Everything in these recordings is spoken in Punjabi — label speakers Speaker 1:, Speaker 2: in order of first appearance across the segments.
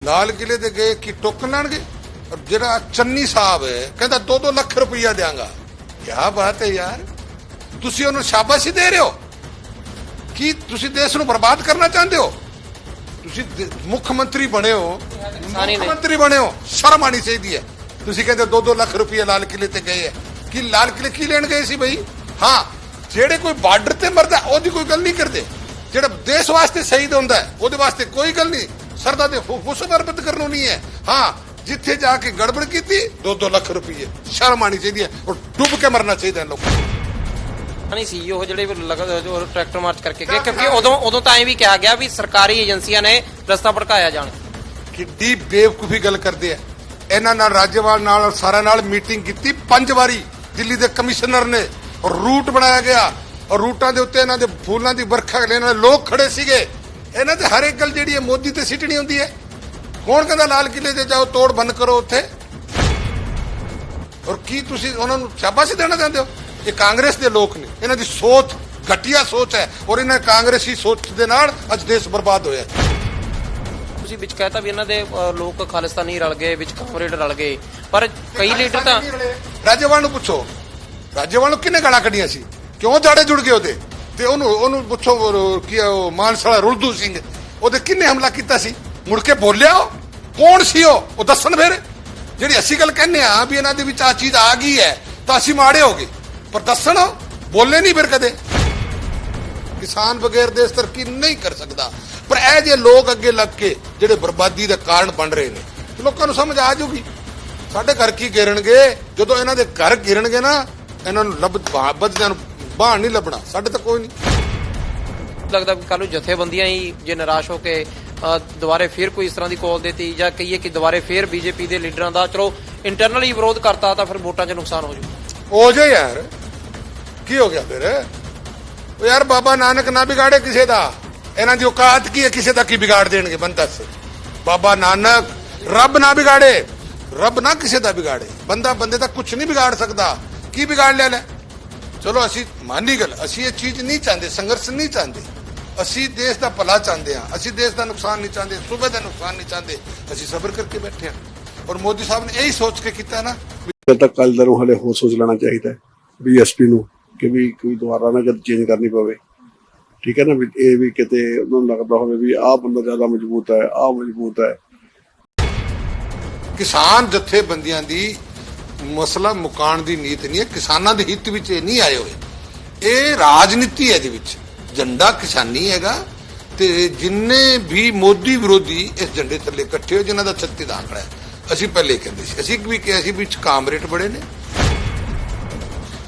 Speaker 1: लाल किले ते गए कि टोकन लैणगे और जेड़ा चन्नी साहब है कहता 2-2 लाख रुपया देंगा। क्या बात है यार, तुसी उन्हें शाबाशी दे रहे हो कि तुसी देश नूं बर्बाद करना चाहते हो? तुसी मुख्यमंत्री बने हो, शर्म आनी चाहिए है। तुसी कहते 2-2 लाख रुपया लाल किले ते गए है कि लाल किले की लेन गए सी बई? हाँ, जेड़े कोई बार्डर ते मरदा ओदी कोई गल नहीं करते, जेड़ा देश वास्ते शहीद होंदा है ओदे वास्ते कोई गल नहीं, सरदा दे हुस्न बरबद करनो नहीं है। हाँ, जिथे जाके गड़बड़ की 2-2 लाख रुपये, शर्म आनी चाहिए और डूब के मरना चाहिए लोगों
Speaker 2: नहीं सी ਉਹ ਜਿਹੜੇ ਜੋ ਟਰੈਕਟਰ ਮਾਰਚ ਕਰਕੇ ਗਏ, ਕਿਉਂਕਿ ਉਦੋਂ ਤਾਂ ਐਂ ਵੀ ਕਿਹਾ ਗਿਆ ਵੀ ਸਰਕਾਰੀ ਏਜੰਸੀਆਂ ਨੇ ਰਸਤਾ ਭਟਕਾਇਆ ਜਾਣ।
Speaker 1: ਕਿੱਡੀ ਬੇਵਕੂਫੀ ਗੱਲ ਕਰਦੇ ਆ। ਇਹਨਾਂ ਨਾਲ ਰਾਜੇਵਾਲ ਨਾਲ ਸਾਰਿਆਂ ਨਾਲ ਮੀਟਿੰਗ ਕੀਤੀ 5 ਵਾਰੀ ਦਿੱਲੀ ਦੇ ਕਮਿਸ਼ਨਰ ਨੇ, ਔਰ ਰੂਟ ਬਣਾਇਆ ਗਿਆ ਔਰ ਰੂਟਾਂ ਦੇ ਉੱਤੇ ਇਹਨਾਂ ਦੇ ਫੁੱਲਾਂ ਦੀ ਵਰਖਾ ਲੈਣ ਵਾਲੇ ਲੋਕ ਖੜੇ ਸੀਗੇ। ਇਹਨਾਂ ਤੇ ਹਰ ਇੱਕ ਗੱਲ ਜਿਹੜੀ ਹੈ ਮੋਦੀ ਤੇ ਸਿੱਟਣੀ ਹੁੰਦੀ ਹੈ। ਕੌਣ ਕਹਿੰਦਾ ਲਾਲ ਕਿਲੇ ਤੇ ਜਾਓ ਤੋੜ ਬੰਦ ਕਰੋ ਉੱਥੇ? ਔਰ ਕੀ ਤੁਸੀਂ ਉਹਨਾਂ ਨੂੰ ਸ਼ਾਬਾਸ਼ੀ ਦੇਣਾ ਚਾਹੁੰਦੇ ਹੋ? ਇਹ ਕਾਂਗਰਸ ਦੇ ਲੋਕ ਨੇ, ਇਹਨਾਂ ਦੀ ਸੋਚ ਘਟੀਆ ਸੋਚ ਹੈ ਔਰ ਇਹਨਾਂ ਕਾਂਗਰਸੀ ਸੋਚ ਦੇ ਨਾਲ ਅੱਜ ਦੇਸ਼ ਬਰਬਾਦ ਹੋਇਆ।
Speaker 2: ਤੁਸੀਂ ਵਿੱਚ ਕਹਿਤਾ ਵੀ ਇਹਨਾਂ ਦੇ ਲੋਕ ਖਾਲਿਸਤਾਨੀ ਰਲ ਗਏ, ਵਿੱਚ ਕਾਮਰੇਡ ਰਲ ਗਏ, ਪਰ ਕਈ ਲੀਡਰ ਤਾਂ
Speaker 1: ਰਾਜੇਵਾਲ ਨੂੰ ਪੁੱਛੋ, ਰਾਜੇਵਾਲ ਨੂੰ ਕਿੰਨੇ ਗਾਲਾਂ ਕੱਢੀਆਂ ਸੀ, ਕਿਉਂ ਜਾੜੇ ਜੁੜ ਗਏ ਉਹਦੇ ਤੇ? ਉਹਨੂੰ ਪੁੱਛੋ ਕੀ ਉਹ ਮਾਨਸਲਾ ਰੁਲਦੂ ਸਿੰਘ, ਉਹਦੇ ਕਿੰਨੇ ਹਮਲਾ ਕੀਤਾ ਸੀ? ਮੁੜ ਕੇ ਬੋਲਿਆ ਉਹ ਕੌਣ ਸੀ? ਉਹ ਦੱਸਣ ਫਿਰ। ਜਿਹੜੀ ਅਸੀਂ ਗੱਲ ਕਹਿੰਦੇ ਆ ਵੀ ਇਹਨਾਂ ਦੇ ਵਿੱਚ ਆ ਚੀਜ਼ ਆ ਗਈ ਹੈ ਤਾਂ ਅਸੀਂ ਮਾੜੇ ਹੋ ਗਏ, ਪਰ ਦੱਸਣ ਬੋਲੇ ਨਹੀਂ ਫਿਰ ਕਦੇ। ਕਿਸਾਨ ਬਗੈਰ ਦੇਸ਼ ਤਰੱਕੀ ਨਹੀਂ ਕਰ ਸਕਦਾ। ਪਰ ਇਹ ਜੇ ਲੋਕ ਅੱਗੇ ਲੱਗ ਕੇ ਜਿਹੜੇ ਬਰਬਾਦੀ ਦਾ ਕਾਰਨ ਬਣ ਰਹੇ ਨੇ, ਲੋਕਾਂ ਨੂੰ ਸਮਝ ਆ ਜਾਊਗੀ ਸਾਡੇ ਘਰ ਕੀ ਗਿਰਣਗੇ। ਜਦੋਂ ਇਹਨਾਂ ਦੇ ਘਰ ਗਿਰਣਗੇ ਨਾ, ਇਹਨਾਂ ਨੂੰ ਬੱਚਿਆਂ ਨੂੰ ਬਾਹਰ ਨਹੀਂ ਲੱਭਣਾ, ਸਾਡੇ ਤਾਂ ਕੋਈ ਨਹੀਂ
Speaker 2: ਲੱਗਦਾ ਕਿ ਕੱਲ ਨੂੰ ਜਥੇਬੰਦੀਆਂ ਹੀ ਜੇ ਨਿਰਾਸ਼ ਹੋ ਕੇ ਦੁਬਾਰੇ ਫਿਰ ਕੋਈ ਇਸ ਤਰ੍ਹਾਂ ਦੀ ਕਾਲ ਦੇਤੀ, ਜਾਂ ਕਹੀਏ ਕਿ ਦੁਬਾਰੇ ਫਿਰ ਬੀਜੇਪੀ ਦੇ ਲੀਡਰਾਂ ਦਾ ਚਲੋ ਇੰਟਰਨਲੀ ਵਿਰੋਧ ਕਰਤਾ ਤਾਂ ਫਿਰ ਵੋਟਾਂ 'ਚ ਨੁਕਸਾਨ ਹੋ
Speaker 1: ਜਾਏ ਯਾਰ। ਕੀ ਹੋ ਗਿਆ ਫਿਰ? ਉਹ ਯਾਰ ਬਾਬਾ ਨਾਨਕ ਨਾ ਵਿਗਾੜੇ ਕਿਸੇ ਦਾ, ਇਹਨਾਂ ਦੀ ਔਕਾਤ ਕੀ ਹੈ ਕਿਸੇ ਦਾ ਕੀ ਵਿਗਾੜ ਦੇਣਗੇ? ਬੰਦਾ ਸੇ ਬਾਬਾ ਨਾਨਕ ਰੱਬ ਨਾ ਵਿਗਾੜੇ, ਰੱਬ ਨਾ ਕਿਸੇ ਦਾ ਵਿਗਾੜੇ, ਬੰਦਾ ਬੰਦੇ ਦਾ ਕੁਝ ਨਹੀਂ ਵਿਗਾੜ ਸਕਦਾ। ਕੀ ਵਿਗਾੜ ਲਿਆ ਲੈ? ਚਲੋ ਅਸੀਂ ਮਾਨੀ ਗੱਲ, ਅਸੀਂ ਇਹ ਚੀਜ਼ ਨਹੀਂ ਚਾਹੁੰਦੇ, ਸੰਘਰਸ਼ ਨਹੀਂ ਚਾਹੁੰਦੇ, ਅਸੀਂ ਦੇਸ਼ ਦਾ ਭਲਾ ਚਾਹੁੰਦੇ ਹਾਂ, ਅਸੀਂ ਦੇਸ਼ ਦਾ ਨੁਕਸਾਨ ਨਹੀਂ ਚਾਹੁੰਦੇ, ਸੂਬੇ ਦਾ ਨੁਕਸਾਨ ਨਹੀਂ ਚਾਹੁੰਦੇ, ਅਸੀਂ ਸਬਰ ਕਰਕੇ ਬੈਠੇ ਹਾਂ। ਔਰ ਮੋਦੀ ਸਾਹਿਬ ਨੇ ਇਹੀ ਸੋਚ ਕੇ ਕੀਤਾ ਨਾ।
Speaker 3: ਜਦ ਤੱਕ ਕੱਲ੍ਹ ਨੂੰ ਹਲੇ ਹੋਰ ਸੋਚ ਲੈਣਾ ਚਾਹੀਦਾ BSP ਨੂੰ ਕਿ ਵੀ ਕੋਈ ਦੁਬਾਰਾ ਨਾ ਕਦੇ ਚੇਂਜ ਕਰਨੀ ਪਵੇ, ਠੀਕ ਹੈ ਨਾ। ਵੀ ਇਹ ਵੀ ਕਿਤੇ ਉਹਨਾਂ ਨੂੰ ਲੱਗਦਾ ਹੋਵੇ ਵੀ ਆਹ ਬੰਦਾ ਜ਼ਿਆਦਾ ਮਜ਼ਬੂਤ ਹੈ, ਆਹ ਮਜ਼ਬੂਤ ਹੈ।
Speaker 1: ਕਿਸਾਨ ਜਥੇਬੰਦੀਆਂ ਦੀ ਮਸਲਾ ਮੁਕਾਉਣ ਦੀ ਨੀਤ ਨਹੀਂ ਹੈ, ਕਿਸਾਨਾਂ ਦੇ ਹਿੱਤ ਵਿੱਚ ਇਹ ਨਹੀਂ ਆਏ ਹੋਏ। ਇਹ ਰਾਜਨੀਤੀ ਹੈ, ਇਹਦੇ ਵਿੱਚ ਝੰਡਾ ਕਿਸਾਨੀ ਹੈਗਾ। ਤੇ ਜਿੰਨੇ ਵੀ ਮੋਦੀ ਵਿਰੋਧੀ ਇਸ ਝੰਡੇ ਥੱਲੇ ਇਕੱਠੇ ਹੋਏ, ਜਿਨ੍ਹਾਂ ਦਾ 36 ਦਾ ਆਂਕੜਾ ਹੈ, ਅਸੀਂ ਪਹਿਲੇ ਕਹਿੰਦੇ ਸੀ, ਅਸੀਂ ਵੀ ਕਿਹਾ ਸੀ ਵਿੱਚ ਕਾਮਰੇਡ ਬੜੇ ਨੇ,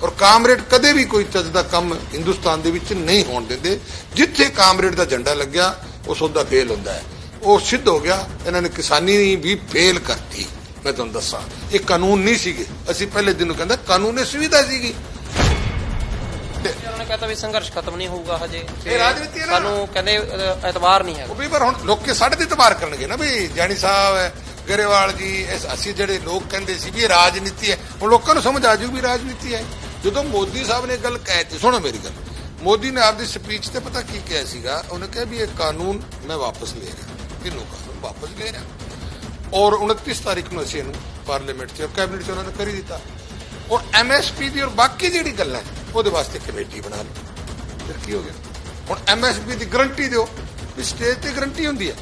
Speaker 1: ਔਰ ਕਾਮਰੇਡ ਕਦੇ ਵੀ ਕੋਈ ਚੱਜ ਦਾ ਕੰਮ ਹਿੰਦੁਸਤਾਨ ਦੇ ਵਿੱਚ ਨਹੀਂ ਹੋਣ ਦਿੰਦੇ। ਜਿੱਥੇ ਕਾਮਰੇਡ ਦਾ ਝੰਡਾ ਲੱਗਿਆ ਉਹ ਸੌਦਾ ਫੇਲ ਹੁੰਦਾ ਹੈ। ਉਹ ਸਿੱਧ ਹੋ ਗਿਆ। ਇਹਨਾਂ ਨੇ ਕਿਸਾਨੀ ਵੀ ਫੇਲ ਕਰਤੀ। ਮੈਂ ਤੁਹਾਨੂੰ ਦੱਸਾਂ, ਇਹ ਕਾਨੂੰਨ ਨਹੀਂ ਸੀਗੇ। ਅਸੀਂ ਪਹਿਲੇ ਦਿਨ ਨੂੰ ਕਹਿੰਦਾ ਕਾਨੂੰਨੀ ਸੁਵਿਧਾ ਸੀਗੀ।
Speaker 2: ਉਹਨਾਂ ਨੇ ਕਹਤਾ ਵੀ ਸੰਘਰਸ਼ ਖਤਮ ਨਹੀਂ ਹੋਊਗਾ ਹਜੇ,
Speaker 1: ਇਹ ਰਾਜਨੀਤੀ ਹੈ ਨਾ।
Speaker 2: ਸਾਨੂੰ ਕਹਿੰਦੇ ਐਤਵਾਰ ਨਹੀਂ ਹੈਗਾ।
Speaker 1: ਉਹ ਵੀ ਪਰ ਹੁਣ ਲੋਕ ਸਾਡੇ ਤੇ ਇਤਬਾਰ ਕਰਨਗੇ ਨਾ ਵੀ ਜਾਨੀ ਸਾਹਿਬ ਹੈ, ਗਰੇਵਾਲ ਜੀ, ਅਸੀਂ ਜਿਹੜੇ ਲੋਕ ਕਹਿੰਦੇ ਸੀ ਵੀ ਇਹ ਰਾਜਨੀਤੀ ਹੈ, ਹੁਣ ਲੋਕਾਂ ਨੂੰ ਸਮਝ ਆ ਜੂ ਵੀ ਰਾਜਨੀਤੀ ਹੈ। ਜਦੋਂ ਮੋਦੀ ਸਾਹਿਬ ਨੇ ਗੱਲ ਕਹਿਤੀ, ਸੁਣੋ ਮੇਰੀ ਗੱਲ, ਮੋਦੀ ਨੇ ਆਪਦੀ ਸਪੀਚ ਤੇ ਪਤਾ ਕੀ ਕਿਹਾ ਸੀਗਾ? ਉਹਨੇ ਕਿਹਾ ਵੀ ਇਹ ਕਾਨੂੰਨ ਮੈਂ ਵਾਪਸ ਲੈ ਰਿਹਾ, ਤਿੰਨੋਂ ਕਾਨੂੰਨ ਵਾਪਸ ਲੈ ਰਿਹਾ, ਔਰ 29 ਤਾਰੀਖ ਨੂੰ ਅਸੀਂ ਇਹਨੂੰ ਪਾਰਲੀਮੈਂਟ 'ਚ ਕੈਬਨਿਟ 'ਚ ਉਹਨਾਂ ਨੇ ਕਰੀ ਦਿੱਤਾ। ਔਰ MSP ਦੀ ਔਰ ਬਾਕੀ ਜਿਹੜੀ ਗੱਲਾਂ ਉਹਦੇ ਵਾਸਤੇ ਕਮੇਟੀ ਬਣਾ ਲਈ। ਫਿਰ ਕੀ ਹੋ ਗਿਆ? ਹੁਣ MSP ਦੀ ਗਰੰਟੀ ਦਿਓ ਵੀ ਸਟੇਜ ਤੇ ਗਰੰਟੀ ਹੁੰਦੀ ਹੈ।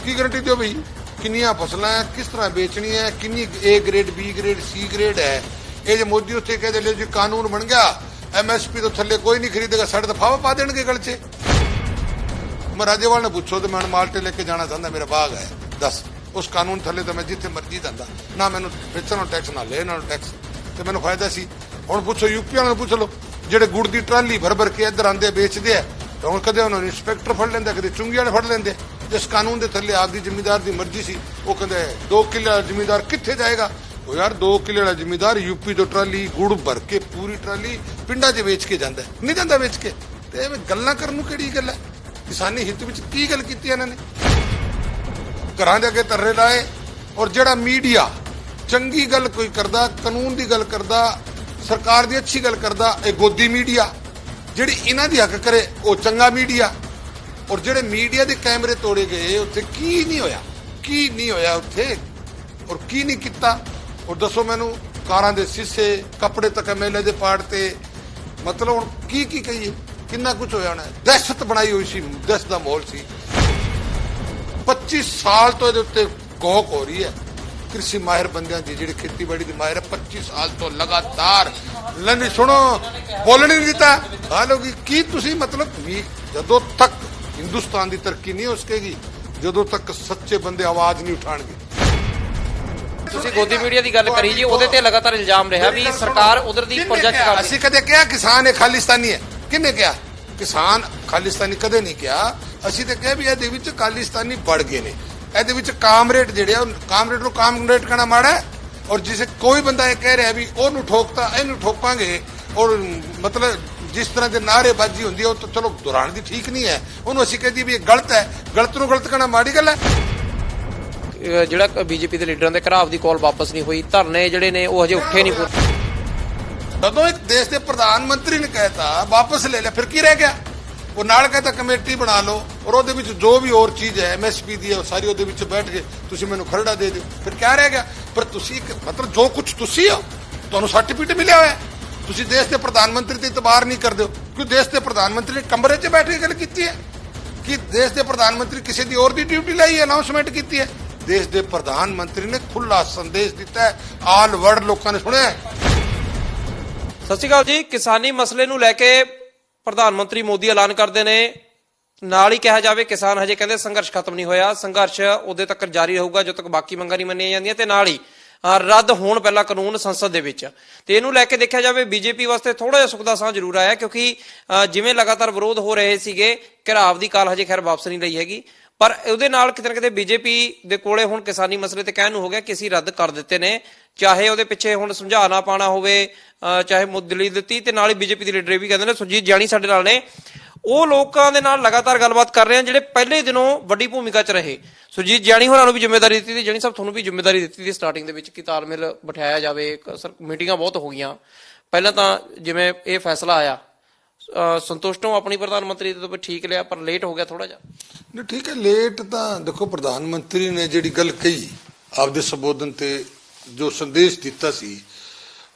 Speaker 1: ਕੀ ਗਰੰਟੀ ਦਿਓ ਬਈ? ਕਿੰਨੀਆਂ ਫਸਲਾਂ ਹੈ, ਕਿਸ ਤਰ੍ਹਾਂ ਵੇਚਣੀ ਹੈ, ਕਿੰਨੀ A grade B grade C grade ਹੈ। ਇਹ ਜੇ ਮੋਦੀ ਉੱਥੇ ਕਹਿੰਦੇ ਲਿਓ ਜੀ ਕਾਨੂੰਨ ਬਣ ਗਿਆ, MSP ਤੋਂ ਥੱਲੇ ਕੋਈ ਨਹੀਂ ਖਰੀਦੇਗਾ, ਸਾਡੇ ਤਾਂ ਫਾਵਾ ਪਾ ਦੇਣਗੇ ਗਲ 'ਚ। ਮੈਂ ਰਾਜੇਵਾਲ ਨੂੰ ਪੁੱਛੋ ਤੇ ਮੈਂ ਮਾਲਟੇ ਲੈ ਕੇ ਜਾਣਾ ਚਾਹੁੰਦਾ, ਮੇਰਾ ਬਾਗ ਹੈ, ਦੱਸ ਉਸ ਕਾਨੂੰਨ ਥੱਲੇ ਤਾਂ ਮੈਂ ਜਿੱਥੇ ਮਰਜ਼ੀ ਜਾਂਦਾ ਨਾ, ਮੈਨੂੰ ਵੇਚਣ ਨੂੰ ਟੈਕਸ ਨਾ ਲੈ ਇਹਨਾਂ ਨੂੰ ਟੈਕਸ, ਤੇ ਮੈਨੂੰ ਫਾਇਦਾ ਸੀ। ਹੁਣ ਪੁੱਛੋ UP ਵਾਲਿਆਂ ਨੂੰ ਪੁੱਛ ਲਓ, ਜਿਹੜੇ ਗੁੜ ਦੀ ਟਰਾਲੀ ਭਰ ਕੇ ਇੱਧਰ ਆਉਂਦੇ ਵੇਚਦੇ ਆ, ਤਾਂ ਹੁਣ ਕਦੇ ਉਹਨਾਂ ਨੂੰ ਇੰਸਪੈਕਟਰ ਫੜ ਲੈਂਦਾ, ਕਦੇ ਚੁੰਗੀ ਵਾਲੇ ਫੜ ਲੈਂਦੇ। ਜਿਸ ਕਾਨੂੰਨ ਦੇ ਥੱਲੇ ਆਪਦੀ ਜ਼ਿਮੀਦਾਰ ਦੀ ਮਰਜ਼ੀ ਸੀ, ਉਹ ਕਹਿੰਦੇ 2 ਕਿੱਲੇ ਵਾਲਾ ਜ਼ਿਮੀਦਾਰ ਕਿੱਥੇ ਜਾਏਗਾ? ਉਹ ਯਾਰ 2 ਕਿੱਲੇ ਵਾਲਾ ਜ਼ਿਮੀਦਾਰ UP ਤੋਂ ਟਰਾਲੀ ਗੁੜ ਭਰ ਕੇ ਪੂਰੀ ਟਰਾਲੀ ਪਿੰਡਾਂ 'ਚ ਵੇਚ ਕੇ ਜਾਂਦਾ, ਨਹੀਂ ਜਾਂਦਾ ਵੇਚ ਕੇ। ਤੇ ਐਵੇਂ ਗੱਲਾਂ ਕਰਨ ਨੂੰ ਕਿਹੜੀ ਗੱਲ ਹੈ? ਕਿਸਾਨੀ ਹਿੱਤ ਵਿੱਚ ਕੀ ਗੱਲ ਕੀਤੀ ਇਹਨਾਂ ਨੇ? ਘਰਾਂ ਦੇ ਅੱਗੇ ਤਰਰੇ ਲਾਏ। ਔਰ ਜਿਹੜਾ ਮੀਡੀਆ ਚੰਗੀ ਗੱਲ ਕੋਈ ਕਰਦਾ, ਕਾਨੂੰਨ ਦੀ ਗੱਲ ਕਰਦਾ, ਸਰਕਾਰ ਦੀ ਅੱਛੀ ਗੱਲ ਕਰਦਾ, ਇਹ ਗੋਦੀ ਮੀਡੀਆ। ਜਿਹੜੀ ਇਹਨਾਂ ਦੀ ਹੱਕ ਕਰੇ ਉਹ ਚੰਗਾ ਮੀਡੀਆ। ਔਰ ਜਿਹੜੇ ਮੀਡੀਆ ਦੇ ਕੈਮਰੇ ਤੋੜੇ ਗਏ, ਉੱਥੇ ਕੀ ਨਹੀਂ ਹੋਇਆ? ਕੀ ਨਹੀਂ ਹੋਇਆ ਉੱਥੇ ਔਰ ਕੀ ਨਹੀਂ ਕੀਤਾ। ਔਰ ਦੱਸੋ ਮੈਨੂੰ, ਕਾਰਾਂ ਦੇ ਸ਼ੀਸ਼ੇ, ਕੱਪੜੇ ਤੱਕ ਐਮਐਲਏ ਦੇ ਪਾੜ ਤੇ, ਮਤਲਬ ਹੁਣ ਕੀ ਕਹੀਏ, ਕਿੰਨਾ ਕੁਝ ਹੋਇਆ ਹੋਣਾ। ਦਹਿਸ਼ਤ ਬਣਾਈ ਹੋਈ ਸੀ, ਦਹਿਸ਼ਤ ਦਾ ਮਾਹੌਲ ਸੀ। 25 ਸਾਲ ਤੋਂ ਇਹਦੇ ਉੱਤੇ ਗੌਕ ਹੋ ਰਹੀ ਹੈ ਕ੍ਰਿਸ਼ੀ ਮਾਹਿਰ ਬੰਦਿਆਂ ਦੀ, ਜਿਹੜੇ ਖੇਤੀਬਾੜੀ ਦੇ ਮਾਹਿਰ 25 ਸਾਲ ਤੋਂ ਲਗਾਤਾਰ ਲੈਣੀ। ਸੁਣੋ, ਬੋਲਣ ਨਹੀਂ ਦਿੱਤਾ ਹਾਲੋਗੀ। ਕੀ ਤੁਸੀਂ ਮਤਲਬ ਵੀ ਜਦੋਂ ਤੱਕ ਹਿੰਦੁਸਤਾਨ ਦੀ ਤਰੱਕੀ ਨਹੀਂ ਹੋ ਸਕੇਗੀ, ਜਦੋਂ ਤੱਕ ਸੱਚੇ ਬੰਦੇ ਆਵਾਜ਼ ਨਹੀਂ ਉਠਾਣਗੇ।
Speaker 2: ਤੁਸੀਂ ਗੋਦੀ ਮੀਡੀਆ ਦੀ ਗੱਲ ਕਰੀ ਜੀ, ਉਹਦੇ ਤੇ ਲਗਾਤਾਰ ਇਲਜ਼ਾਮ ਰਿਹਾ ਵੀ ਸਰਕਾਰ ਉਧਰ ਦੀ ਪ੍ਰੋਜੈਕਟ ਕਰ ਰਹੀ।
Speaker 1: ਅਸੀਂ ਕਦੇ ਕਿਹਾ ਕਿਸਾਨ ਇਹ ਖਾਲਿਸਤਾਨੀ ਹੈ? ਕਿਹਨੇ ਕਿਹਾ ਕਿਸਾਨ ਖਾਲਿਸਤਾਨੀ? ਕਦੇ ਨਹੀਂ ਕਿਹਾ। ਅਸੀਂ ਤਾਂ ਕਿਹਾ ਵੀ ਇਹਦੇ ਵਿੱਚ ਖਾਲਿਸਤਾਨੀ ਵੜ ਗਏ ਨੇ, ਇਹਦੇ ਵਿੱਚ ਕਾਮਰੇਡ ਜਿਹੜੇ ਆ, ਕਾਮਰੇਡ ਨੂੰ ਕਾਮਰੇਡ ਕਹਿਣਾ ਮਾੜਾ ਹੈ। ਔਰ ਜਿਸੇ ਕੋਈ ਬੰਦਾ ਇਹ ਕਹਿ ਰਿਹਾ ਵੀ ਉਹਨੂੰ ਠੋਕਤਾ ਇਹਨੂੰ ਠੋਕਾਂਗੇ, ਔਰ ਮਤਲਬ ਜਿਸ ਤਰ੍ਹਾਂ ਦੇ ਨਾਅਰੇਬਾਜ਼ੀ ਹੁੰਦੀ ਹੈ ਉਹ ਤਾਂ ਚਲੋ ਦੁਹਰਾਉਣ ਦੀ ਠੀਕ ਨਹੀਂ ਹੈ, ਉਹਨੂੰ ਅਸੀਂ ਕਹਦੀ ਵੀ ਇਹ ਗਲਤ ਹੈ। ਗਲਤ ਨੂੰ ਗਲਤ ਕਹਿਣਾ ਮਾੜੀ ਗੱਲ ਹੈ।
Speaker 2: ਜਿਹੜਾ ਬੀਜੇਪੀ ਦੇ ਲੀਡਰਾਂ ਦੇ ਘਰਾਵ ਦੀ ਕਾਲ ਵਾਪਸ ਨਹੀਂ ਹੋਈ, ਧਰਨੇ ਜਿਹੜੇ ਨੇ ਉਹ ਹਜੇ ਉੱਠੇ ਨਹੀਂ ਪੂਰੇ।
Speaker 1: ਜਦੋਂ ਇੱਕ ਦੇਸ਼ ਦੇ ਪ੍ਰਧਾਨ ਮੰਤਰੀ ਨੇ ਕਹਿਤਾ ਵਾਪਸ ਲੈ ਲਿਆ, ਫਿਰ ਕੀ ਰਹਿ ਗਿਆ? ਉਹ ਨਾਲ ਕਹਿੰਦਾ ਕਮੇਟੀ ਬਣਾ ਲਓ ਔਰ ਉਹਦੇ ਵਿੱਚ ਜੋ ਵੀ ਹੋਰ ਚੀਜ਼ ਹੈ ਐਮਐਸਪੀ ਦੀ ਹੈ ਉਹ ਸਾਰੀ ਉਹਦੇ ਵਿੱਚ ਬੈਠ ਕੇ ਤੁਸੀਂ ਮੈਨੂੰ ਖਰੜਾ ਦੇ ਦਿਓ, ਫਿਰ ਕਿਆ ਰਹਿ ਗਿਆ? ਪਰ ਤੁਸੀਂ ਮਤਲਬ ਜੋ ਕੁਝ ਤੁਸੀਂ ਹੋ, ਤੁਹਾਨੂੰ ਸਰਟੀਫਿਕੇਟ ਮਿਲਿਆ ਹੋਇਆ, ਤੁਸੀਂ ਦੇਸ਼ ਦੇ ਪ੍ਰਧਾਨ ਮੰਤਰੀ ਤੇ ਇਤਬਾਰ ਨਹੀਂ ਕਰਦੇ ਹੋ। ਕਿਉਂ? ਦੇਸ਼ ਦੇ ਪ੍ਰਧਾਨ ਮੰਤਰੀ ਨੇ ਕਮਰੇ 'ਚ ਬੈਠ ਕੇ ਗੱਲ ਕੀਤੀ ਹੈ ਕਿ ਦੇਸ਼ ਦੇ ਪ੍ਰਧਾਨ ਮੰਤਰੀ ਕਿਸੇ ਦੀ ਹੋਰ ਦੀ ਡਿਊਟੀ ਲਈ ਅਨਾਉਂਸਮੈਂਟ ਕੀਤੀ ਹੈ। ਦੇਸ਼ ਦੇ ਪ੍ਰਧਾਨ ਮੰਤਰੀ ਨੇ ਖੁੱਲਾ ਸੰਦੇਸ਼ ਦਿੱਤਾ ਹੈ, ਆਲ ਵਰਲਡ ਲੋਕਾਂ ਨੇ ਸੁਣਿਆ।
Speaker 2: ਸਤਿ ਸ਼੍ਰੀ ਅਕਾਲ ਜੀ। ਕਿਸਾਨੀ ਮਸਲੇ ਨੂੰ ਲੈ ਕੇ ਪ੍ਰਧਾਨ ਮੰਤਰੀ ਮੋਦੀ ਐਲਾਨ ਕਰਦੇ ਨੇ, ਨਾਲ ਹੀ ਕਿਹਾ ਜਾਵੇ ਕਿਸਾਨ ਹਜੇ ਕਹਿੰਦੇ ਸੰਘਰਸ਼ ਖਤਮ ਨਹੀਂ ਹੋਇਆ, ਸੰਘਰਸ਼ ਉਦੋਂ ਤੱਕ ਜਾਰੀ ਰਹੂਗਾ ਜਦੋਂ ਤੱਕ ਬਾਕੀ ਮੰਗਾਂ ਨਹੀਂ ਮੰਨੀਆਂ ਜਾਂਦੀਆਂ, ਤੇ ਨਾਲ ਹੀ ਰੱਦ ਹੋਣ ਪਹਿਲਾ ਕਾਨੂੰਨ ਸੰਸਦ ਦੇ ਵਿੱਚ। ਤੇ ਇਹਨੂੰ ਲੈ ਕੇ ਦੇਖਿਆ ਜਾਵੇ ਬੀਜੇਪੀ ਵਾਸਤੇ ਥੋੜਾ ਜਿਹਾ ਸੁੱਖ ਦਾ ਸਾਹ ਜ਼ਰੂਰ ਆਇਆ, ਕਿਉਂਕਿ ਜਿਵੇਂ ਲਗਾਤਾਰ ਵਿਰੋਧ ਹੋ ਰਹੇ ਸੀਗੇ, ਘਿਰਾਵ ਦੀ ਕਾਲ ਹਜੇ ਖੈਰ ਵਾਪਸ ਨਹੀਂ ਲਈ ਹੈਗੀ, ਪਰ ਉਹਦੇ ਨਾਲ ਕਿਤੇ ਨਾ ਕਿਤੇ ਬੀਜੇਪੀ ਦੇ ਕੋਲੇ ਹੁਣ ਕਿਸਾਨੀ ਮਸਲੇ ਤੇ ਕਹਿਣ ਨੂੰ ਹੋ ਗਿਆ ਕਿ ਅਸੀਂ ਰੱਦ ਕਰ ਦਿੱਤੇ ਨੇ, ਚਾਹੇ ਉਹਦੇ ਪਿੱਛੇ ਹੁਣ ਸਮਝਾਣਾ ਪਾਣਾ ਹੋਵੇ, ਚਾਹੇ ਮੁੱਦਲੀ ਦਿੱਤੀ। ਤੇ ਨਾਲ ਹੀ ਬੀਜੇਪੀ ਦੇ ਲੀਡਰ ਵੀ ਕਹਿੰਦੇ ਨੇ, ਸੁਰਜੀਤ ਜਾਨੀ ਸਾਡੇ ਨਾਲ ਨੇ, ਉਹ ਲੋਕਾਂ ਦੇ ਨਾਲ ਲਗਾਤਾਰ ਗੱਲਬਾਤ ਕਰ ਰਹੇ ਹਨ ਜਿਹੜੇ ਪਹਿਲੇ ਦਿਨੋਂ ਵੱਡੀ ਭੂਮਿਕਾ 'ਚ ਰਹੇ। ਸੁਰਜੀਤ ਜਾਨੀ ਹੋਰਾਂ ਨੂੰ ਵੀ ਜ਼ਿੰਮੇਵਾਰੀ ਦਿੱਤੀ, ਤੇ ਜਾਨੀ ਸਾਹਿਬ ਤੁਹਾਨੂੰ ਵੀ ਜ਼ਿੰਮੇਵਾਰੀ ਦਿੱਤੀ ਸੀ ਸਟਾਰਟਿੰਗ ਦੇ ਵਿੱਚ ਕਿ ਤਾਲਮੇਲ ਬਿਠਾਇਆ ਜਾਵੇ। ਮੀਟਿੰਗਾਂ ਬਹੁਤ ਹੋ ਗਈਆਂ, ਪਹਿਲਾਂ ਤਾਂ ਜਿਵੇਂ ਇਹ ਫੈਸਲਾ ਆਇਆ ਸੰਤੁਸ਼ਟ ਹੋ ਆਪਣੀ ਪ੍ਰਧਾਨ ਮੰਤਰੀ ਤੋਂ, ਠੀਕ ਲਿਆ, ਪਰ ਲੇਟ ਹੋ ਗਿਆ ਥੋੜਾ ਜਿਹਾ।
Speaker 1: ਨਹੀਂ ਠੀਕ ਹੈ, ਲੇਟ ਤਾਂ ਦੇਖੋ ਪ੍ਰਧਾਨ ਮੰਤਰੀ ਨੇ ਜਿਹੜੀ ਗੱਲ ਕਹੀ ਆਪਦੇ ਸੰਬੋਧਨ ਤੇ, ਜੋ ਸੰਦੇਸ਼ ਦਿੱਤਾ ਸੀ,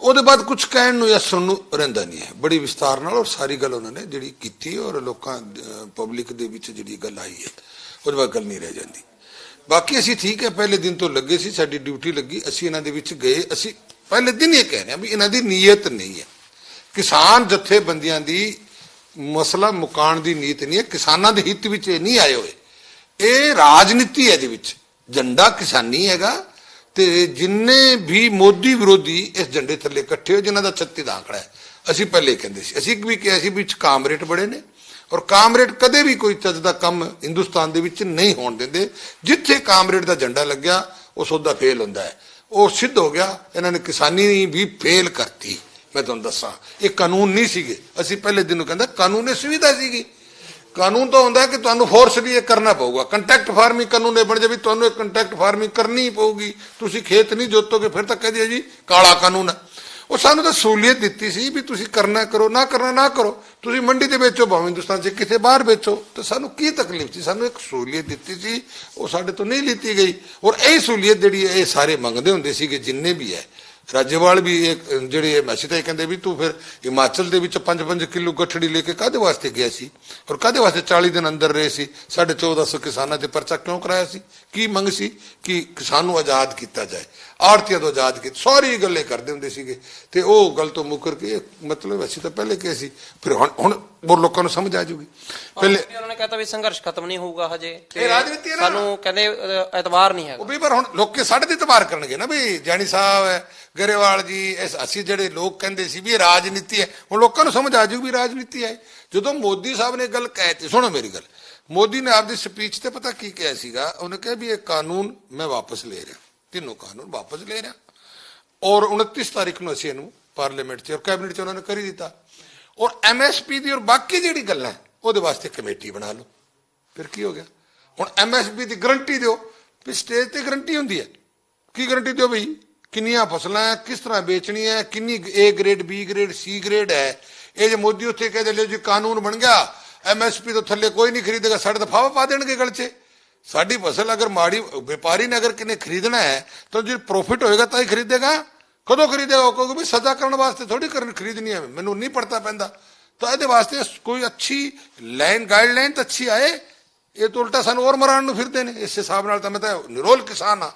Speaker 1: ਉਹਦੇ ਬਾਅਦ ਕੁਝ ਕਹਿਣ ਨੂੰ ਜਾਂ ਸੁਣਨ ਨੂੰ ਰਹਿੰਦਾ ਨਹੀਂ ਹੈ। ਬੜੀ ਵਿਸਤਾਰ ਨਾਲ ਔਰ ਸਾਰੀ ਗੱਲ ਉਹਨਾਂ ਨੇ ਜਿਹੜੀ ਕੀਤੀ ਔਰ ਲੋਕਾਂ ਪਬਲਿਕ ਦੇ ਵਿੱਚ ਜਿਹੜੀ ਗੱਲ ਆਈ ਹੈ ਉਹਦੇ ਬਾਅਦ ਗੱਲ ਨਹੀਂ ਰਹਿ ਜਾਂਦੀ। ਬਾਕੀ ਅਸੀਂ ਠੀਕ ਹੈ, ਪਹਿਲੇ ਦਿਨ ਤੋਂ ਲੱਗੇ ਸੀ, ਸਾਡੀ ਡਿਊਟੀ ਲੱਗੀ, ਅਸੀਂ ਇਹਨਾਂ ਦੇ ਵਿੱਚ ਗਏ। ਅਸੀਂ ਪਹਿਲੇ ਦਿਨ ਇਹ ਕਹਿ ਰਹੇ ਹਾਂ ਵੀ ਇਹਨਾਂ ਦੀ ਨੀਅਤ ਨਹੀਂ ਹੈ, ਕਿਸਾਨ ਜਥੇਬੰਦੀਆਂ ਦੀ ਮਸਲਾ ਮੁਕਾਉਣ ਦੀ ਨੀਅਤ ਨਹੀਂ ਹੈ, ਕਿਸਾਨਾਂ ਦੇ ਹਿੱਤ ਵਿੱਚ ਇਹ ਨਹੀਂ ਆਏ ਹੋਏ। ਇਹ ਰਾਜਨੀਤੀ ਹੈ, ਇਹਦੇ ਵਿੱਚ ਝੰਡਾ ਕਿਸਾਨੀ ਹੈਗਾ। ਤੇ ਜਿੰਨੇ ਵੀ ਮੋਦੀ ਵਿਰੋਧੀ ਇਸ ਝੰਡੇ ਥੱਲੇ ਇਕੱਠੇ ਹੋ, ਜਿਨ੍ਹਾਂ ਦਾ 36 ਦਾ ਆંકੜਾ ਹੈ, ਅਸੀਂ ਪਹਿਲੇ ਕਹਿੰਦੇ ਸੀ, ਅਸੀਂ ਵੀ ਕਿਹਾ ਸੀ ਵਿੱਚ ਕਾਮਰੇਡ ਬੜੇ ਨੇ ਔਰ ਕਾਮਰੇਡ ਕਦੇ ਵੀ ਕੋਈ ਚੱਜ ਦਾ ਕੰਮ ਹਿੰਦੁਸਤਾਨ ਦੇ ਵਿੱਚ ਨਹੀਂ ਹੋਣ ਦਿੰਦੇ। ਜਿੱਥੇ ਕਾਮਰੇਡ ਦਾ ਝੰਡਾ ਲੱਗਿਆ ਉਹ ਸੌਦਾ ਫੇਲ ਹੁੰਦਾ ਹੈ, ਉਹ ਸਿੱਧ ਹੋ ਗਿਆ। ਇਹਨਾਂ ਨੇ ਕਿਸਾਨੀ ਵੀ ਫੇਲ ਕਰਤੀ। ਮੈਂ ਤੁਹਾਨੂੰ ਦੱਸਾਂ, ਇਹ ਕਾਨੂੰਨ ਨਹੀਂ ਸੀਗੇ। ਅਸੀਂ ਪਹਿਲੇ ਦਿਨ ਨੂੰ ਕਹਿੰਦਾ ਕਾਨੂੰਨ ਇਹ ਸੁਵਿਧਾ ਸੀਗੀ। ਕਾਨੂੰਨ ਤਾਂ ਹੁੰਦਾ ਕਿ ਤੁਹਾਨੂੰ ਫੋਰਸਲੀ ਇਹ ਕਰਨਾ ਪਊਗਾ। ਕੰਟੈਕਟ ਫਾਰਮਿੰਗ ਕਾਨੂੰਨ ਇਹ ਬਣ ਜਾਵੇ, ਤੁਹਾਨੂੰ ਇਹ ਕੰਟੈਕਟ ਫਾਰਮਿੰਗ ਕਰਨੀ ਪਊਗੀ, ਤੁਸੀਂ ਖੇਤ ਨਹੀਂ ਜੋਤੋਗੇ, ਫਿਰ ਤਾਂ ਕਹਦੇ ਜੀ ਕਾਲਾ ਕਾਨੂੰਨ ਹੈ। ਉਹ ਸਾਨੂੰ ਤਾਂ ਸਹੂਲੀਅਤ ਦਿੱਤੀ ਸੀ ਵੀ ਤੁਸੀਂ ਕਰਨਾ ਕਰੋ, ਨਾ ਕਰਨਾ ਨਾ ਕਰੋ, ਤੁਸੀਂ ਮੰਡੀ ਦੇ ਵੇਚੋ, ਭਾਵੇਂ ਹਿੰਦੁਸਤਾਨ 'ਚ ਕਿਤੇ ਬਾਹਰ ਵੇਚੋ, ਤੇ ਸਾਨੂੰ ਕੀ ਤਕਲੀਫ ਸੀ? ਸਾਨੂੰ ਇੱਕ ਸਹੂਲੀਅਤ ਦਿੱਤੀ ਸੀ, ਉਹ ਸਾਡੇ ਤੋਂ ਨਹੀਂ ਲਿੱਤੀ ਗਈ। ਔਰ ਇਹ ਸਹੂਲੀਅਤ ਜਿਹੜੀ ਹੈ ਇਹ ਸਾਰੇ ਮੰਗਦੇ ਹੁੰਦੇ ਸੀਗੇ, ਜਿੰਨੇ ਵੀ ਹੈ। ਰਾਜੇਵਾਲ ਵੀ ਜਿਹੜੇ ਅਸੀਂ ਤਾਂ ਇਹ ਕਹਿੰਦੇ ਵੀ ਤੂੰ ਫਿਰ ਹਿਮਾਚਲ ਦੇ ਵਿੱਚ 5-5 ਕਿਲੋ ਗੱਠੜੀ ਲੈ ਕੇ ਕਾਹਦੇ ਵਾਸਤੇ ਗਿਆ ਸੀ ਔਰ ਕਾਹਦੇ ਵਾਸਤੇ 40 ਦਿਨ ਅੰਦਰ ਰਹੇ ਸੀ? 1450 ਕਿਸਾਨਾਂ ਤੇ ਪਰਚਾ ਕਿਉਂ ਕਰਾਇਆ ਸੀ? ਕੀ ਮੰਗ ਸੀ? ਕਿ ਕਿਸਾਨ ਨੂੰ ਆਜ਼ਾਦ ਕੀਤਾ ਜਾਏ, ਆੜਤੀਆਂ ਤੋਂ ਆਜ਼ਾਦ ਕੀਤਾ, ਸਾਰੀ ਗੱਲੇ ਕਰਦੇ ਹੁੰਦੇ ਸੀਗੇ। ਤੇ ਉਹ ਗੱਲ ਤੋਂ ਮੁੱਕਰ ਕੇ ਮਤਲਬ ਅਸੀਂ ਤਾਂ ਪਹਿਲੇ ਕਿਹਾ ਸੀ, ਫਿਰ ਹੁਣ ਹੋਰ ਲੋਕਾਂ ਨੂੰ ਸਮਝ ਆ ਜੂਗੀ। ਪਹਿਲੇ
Speaker 2: ਉਹਨਾਂ ਨੇ ਕਹਤਾ ਵੀ ਸੰਘਰਸ਼ ਖਤਮ ਨਹੀਂ ਹੋਊਗਾ ਹਜੇ,
Speaker 1: ਇਹ ਰਾਜਨੀਤੀ ਹੈ ਨਾ,
Speaker 2: ਸਾਨੂੰ ਕਹਿੰਦੇ ਐਤਵਾਰ ਨਹੀਂ ਹੈਗਾ।
Speaker 1: ਉਹ ਵੀ ਪਰ ਹੁਣ ਲੋਕੇ ਸਾਡੇ ਤੇ ਇਤਬਾਰ ਕਰਨਗੇ ਨਾ ਵੀ ਜਾਨੀ ਸਾਹਿਬ ਗਰੇਵਾਲ ਜੀ, ਅਸੀਂ ਜਿਹੜੇ ਲੋਕ ਕਹਿੰਦੇ ਸੀ ਵੀ ਇਹ ਰਾਜਨੀਤੀ ਹੈ, ਹੁਣ ਲੋਕਾਂ ਨੂੰ ਸਮਝ ਆ ਜੂਗੀ ਵੀ ਰਾਜਨੀਤੀ ਹੈ। ਜਦੋਂ ਮੋਦੀ ਸਾਹਿਬ ਨੇ ਗੱਲ ਕਹਿਤੀ, ਸੁਣੋ ਮੇਰੀ ਗੱਲ, ਮੋਦੀ ਨੇ ਆਪਦੀ ਸਪੀਚ ਤੇ ਪਤਾ ਕੀ ਕਿਹਾ ਸੀਗਾ? ਉਹਨੇ ਕਿਹਾ ਵੀ ਇਹ ਕਾਨੂੰਨ ਮੈਂ ਵਾਪਸ ਲੈ ਰਿਹਾ, ਤਿੰਨੋਂ ਕਾਨੂੰਨ ਵਾਪਸ ਲੈ ਰਿਹਾ, ਔਰ 29 ਤਾਰੀਖ ਨੂੰ ਅਸੀਂ ਇਹਨੂੰ ਪਾਰਲੀਮੈਂਟ 'ਚ ਔਰ ਕੈਬਨਿਟ 'ਚ ਉਹਨਾਂ ਨੇ ਕਰ ਹੀ ਦਿੱਤਾ। ਔਰ ਐਮਐਸਪੀ ਦੀ ਔਰ ਬਾਕੀ ਜਿਹੜੀ ਗੱਲਾਂ ਉਹਦੇ ਵਾਸਤੇ ਕਮੇਟੀ ਬਣਾ ਲਓ। ਫਿਰ ਕੀ ਹੋ ਗਿਆ? ਹੁਣ ਐਮਐਸਪੀ ਦੀ ਗਰੰਟੀ ਦਿਓ ਵੀ ਸਟੇਜ ਤੇ ਗਰੰਟੀ ਹੁੰਦੀ ਹੈ। ਕੀ ਗਰੰਟੀ ਦਿਓ ਬਈ? ਕਿੰਨੀਆਂ ਫਸਲਾਂ ਹੈ, ਕਿਸ ਤਰ੍ਹਾਂ ਵੇਚਣੀ ਹੈ, ਕਿੰਨੀ A grade B grade C grade ਹੈ। ਇਹ ਜੇ ਮੋਦੀ ਉੱਥੇ ਕਹਿੰਦੇ ਲਿਓ ਜੀ ਕਾਨੂੰਨ ਬਣ ਗਿਆ, ਐਮਐਸਪੀ ਤੋਂ ਥੱਲੇ ਕੋਈ ਨਹੀਂ ਖਰੀਦੇਗਾ, ਸਾਡੇ ਤਾਂ ਫਾਵਾ ਪਾ ਦੇਣਗੇ ਗਲ 'ਚ। ਸਾਡੀ ਫਸਲ ਅਗਰ ਮਾੜੀ, ਵਪਾਰੀ ਨੇ ਅਗਰ ਕਿਨੇ ਖਰੀਦਣਾ ਹੈ ਤਾਂ ਜੇ ਪ੍ਰੋਫਿਟ ਹੋਏਗਾ ਤਾਂ ਹੀ ਖਰੀਦੇਗਾ। ਕਦੋਂ ਖਰੀਦੇਗਾ? ਉਹ ਕਹੋਗੇ ਵੀ ਸਜ਼ਾ ਕਰਨ ਵਾਸਤੇ ਥੋੜੀ ਖਰੀਦਣੀ ਹੈ, ਮੈਨੂੰ ਨਹੀਂ ਪੜਤਾ ਪੈਂਦਾ। ਤਾਂ ਇਹਦੇ ਵਾਸਤੇ ਕੋਈ ਅੱਛੀ ਲਾਈਨ, ਗਾਈਡਲਾਈਨ ਤਾਂ ਅੱਛੀ ਆਏ। ਇਹ ਤਾਂ ਉਲਟਾ ਸਾਨੂੰ ਹੋਰ ਮਰਾਉਣ ਨੂੰ ਫਿਰਦੇ ਨੇ। ਇਸ ਹਿਸਾਬ ਨਾਲ ਤਾਂ ਮੈਂ ਤਾਂ ਨਿਰੋਲ ਕਿਸਾਨ ਆ।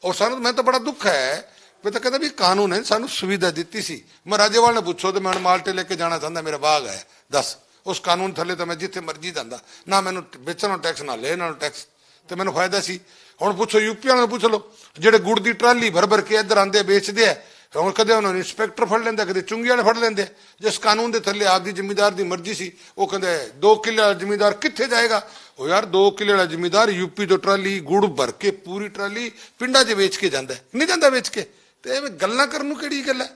Speaker 1: ਔਰ ਸਾਨੂੰ ਮੈਂ ਤਾਂ ਬੜਾ ਦੁੱਖ ਹੈ, ਮੈਂ ਤਾਂ ਕਹਿੰਦਾ ਵੀ ਕਾਨੂੰਨ ਨੇ ਸਾਨੂੰ ਸੁਵਿਧਾ ਦਿੱਤੀ ਸੀ। ਮੈਂ ਰਾਜੇਵਾਲ ਨੇ ਪੁੱਛੋ ਤੇ ਮੈਂ ਮਾਲਟੇ ਲੈ ਕੇ ਜਾਣਾ ਚਾਹੁੰਦਾ, ਮੇਰਾ ਬਾਗ ਹੈ, ਦੱਸ ਉਸ ਕਾਨੂੰਨ ਥੱਲੇ ਤਾਂ ਮੈਂ ਜਿੱਥੇ ਮਰਜ਼ੀ ਜਾਂਦਾ, ਨਾ ਮੈਨੂੰ ਵੇਚਣ ਨੂੰ ਟੈਕਸ ਨਾ ਲੈਣ ਨੂੰ ਟੈਕਸ, ਤੇ ਮੈਨੂੰ ਫਾਇਦਾ ਸੀ। ਹੁਣ ਪੁੱਛੋ ਯੂਪੀ ਵਾਲਿਆਂ ਨੂੰ ਪੁੱਛ ਲਓ, ਜਿਹੜੇ ਗੁੜ ਦੀ ਟਰਾਲੀ ਭਰ ਭਰ ਕੇ ਇੱਧਰ ਆਉਂਦੇ ਵੇਚਦੇ ਆ, ਹੁਣ ਕਦੇ ਉਹਨਾਂ ਨੂੰ ਇੰਸਪੈਕਟਰ ਫੜ ਲੈਂਦਾ, ਕਦੇ ਚੁੰਗੀ ਵਾਲੇ ਫੜ ਲੈਂਦੇ। ਜਿਸ ਕਾਨੂੰਨ ਦੇ ਥੱਲੇ ਆਪਦੀ ਜ਼ਿਮੀਦਾਰ ਦੀ ਮਰਜ਼ੀ ਸੀ, ਉਹ ਕਹਿੰਦੇ 2 ਕਿੱਲੇ ਵਾਲਾ ਜ਼ਿਮੀਦਾਰ ਕਿੱਥੇ ਜਾਏਗਾ? ਉਹ ਯਾਰ 2 ਕਿੱਲੇ ਵਾਲਾ ਜ਼ਿਮੀਦਾਰ ਯੂਪੀ ਤੋਂ ਟਰਾਲੀ ਗੁੜ ਭਰ ਕੇ ਪੂਰੀ ਟਰਾਲੀ ਪਿੰਡਾਂ 'ਚ ਵੇਚ ਕੇ ਜਾਂਦਾ, ਨਹੀਂ ਜਾਂਦਾ ਵੇਚ ਕੇ। ਤੇ ਐਵੇਂ ਗੱਲਾਂ ਕਰਨ ਨੂੰ ਕਿਹੜੀ ਗੱਲ ਹੈ?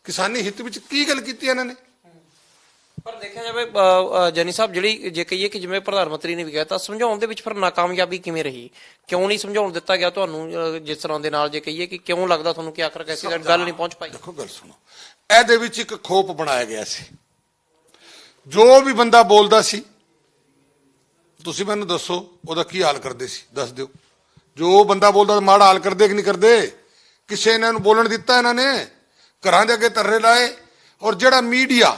Speaker 1: ਕਿਸਾਨੀ ਹਿੱਤ ਵਿੱਚ ਕੀ ਗੱਲ ਕੀਤੀ ਇਹਨਾਂ ਨੇ?
Speaker 2: ਪਰ ਦੇਖਿਆ ਜਾਵੇ ਜੈਨੀ ਸਾਹਿਬ, ਜਿਹੜੀ ਜੇ ਕਹੀਏ ਕਿ ਜਿਵੇਂ ਪ੍ਰਧਾਨ ਮੰਤਰੀ ਨੇ ਵੀ ਕਿਹਾ ਤਾਂ ਸਮਝਾਉਣ ਦੇ ਵਿੱਚ ਫਿਰ ਨਾਕਾਮਯਾਬੀ ਕਿਵੇਂ ਰਹੀ? ਕਿਉਂ ਨਹੀਂ ਸਮਝਾਉਣ ਦਿੱਤਾ ਗਿਆ ਤੁਹਾਨੂੰ? ਜਿਸ ਤਰ੍ਹਾਂ ਦੇ ਨਾਲ ਜੇ ਕਹੀਏ ਕਿ ਕਿਉਂ ਲੱਗਦਾ ਤੁਹਾਨੂੰ ਕਿ ਆਖਰ ਐਸੀ ਗੱਲ ਨਹੀਂ ਪਹੁੰਚ ਪਾਈ?
Speaker 1: ਦੇਖੋ ਗੱਲ ਸੁਣੋ, ਇਹਦੇ ਵਿੱਚ ਇੱਕ ਖੋਪ ਬਣਾਇਆ ਗਿਆ ਸੀ। ਜੋ ਵੀ ਬੰਦਾ ਬੋਲਦਾ ਸੀ, ਤੁਸੀਂ ਮੈਨੂੰ ਦੱਸੋ ਉਹਦਾ ਕੀ ਹਾਲ ਕਰਦੇ ਸੀ, ਦੱਸ ਦਿਓ। ਜੋ ਬੰਦਾ ਬੋਲਦਾ ਮਾੜਾ ਹਾਲ ਕਰਦੇ ਕਿ ਨਹੀਂ ਕਰਦੇ? ਕਿਸੇ ਨੇ ਇਹਨਾਂ ਨੂੰ ਬੋਲਣ ਦਿੱਤਾ? ਇਹਨਾਂ ਨੇ ਘਰਾਂ ਦੇ ਅੱਗੇ ਤਰਰੇ ਲਾਏ। ਔਰ ਜਿਹੜਾ ਮੀਡੀਆ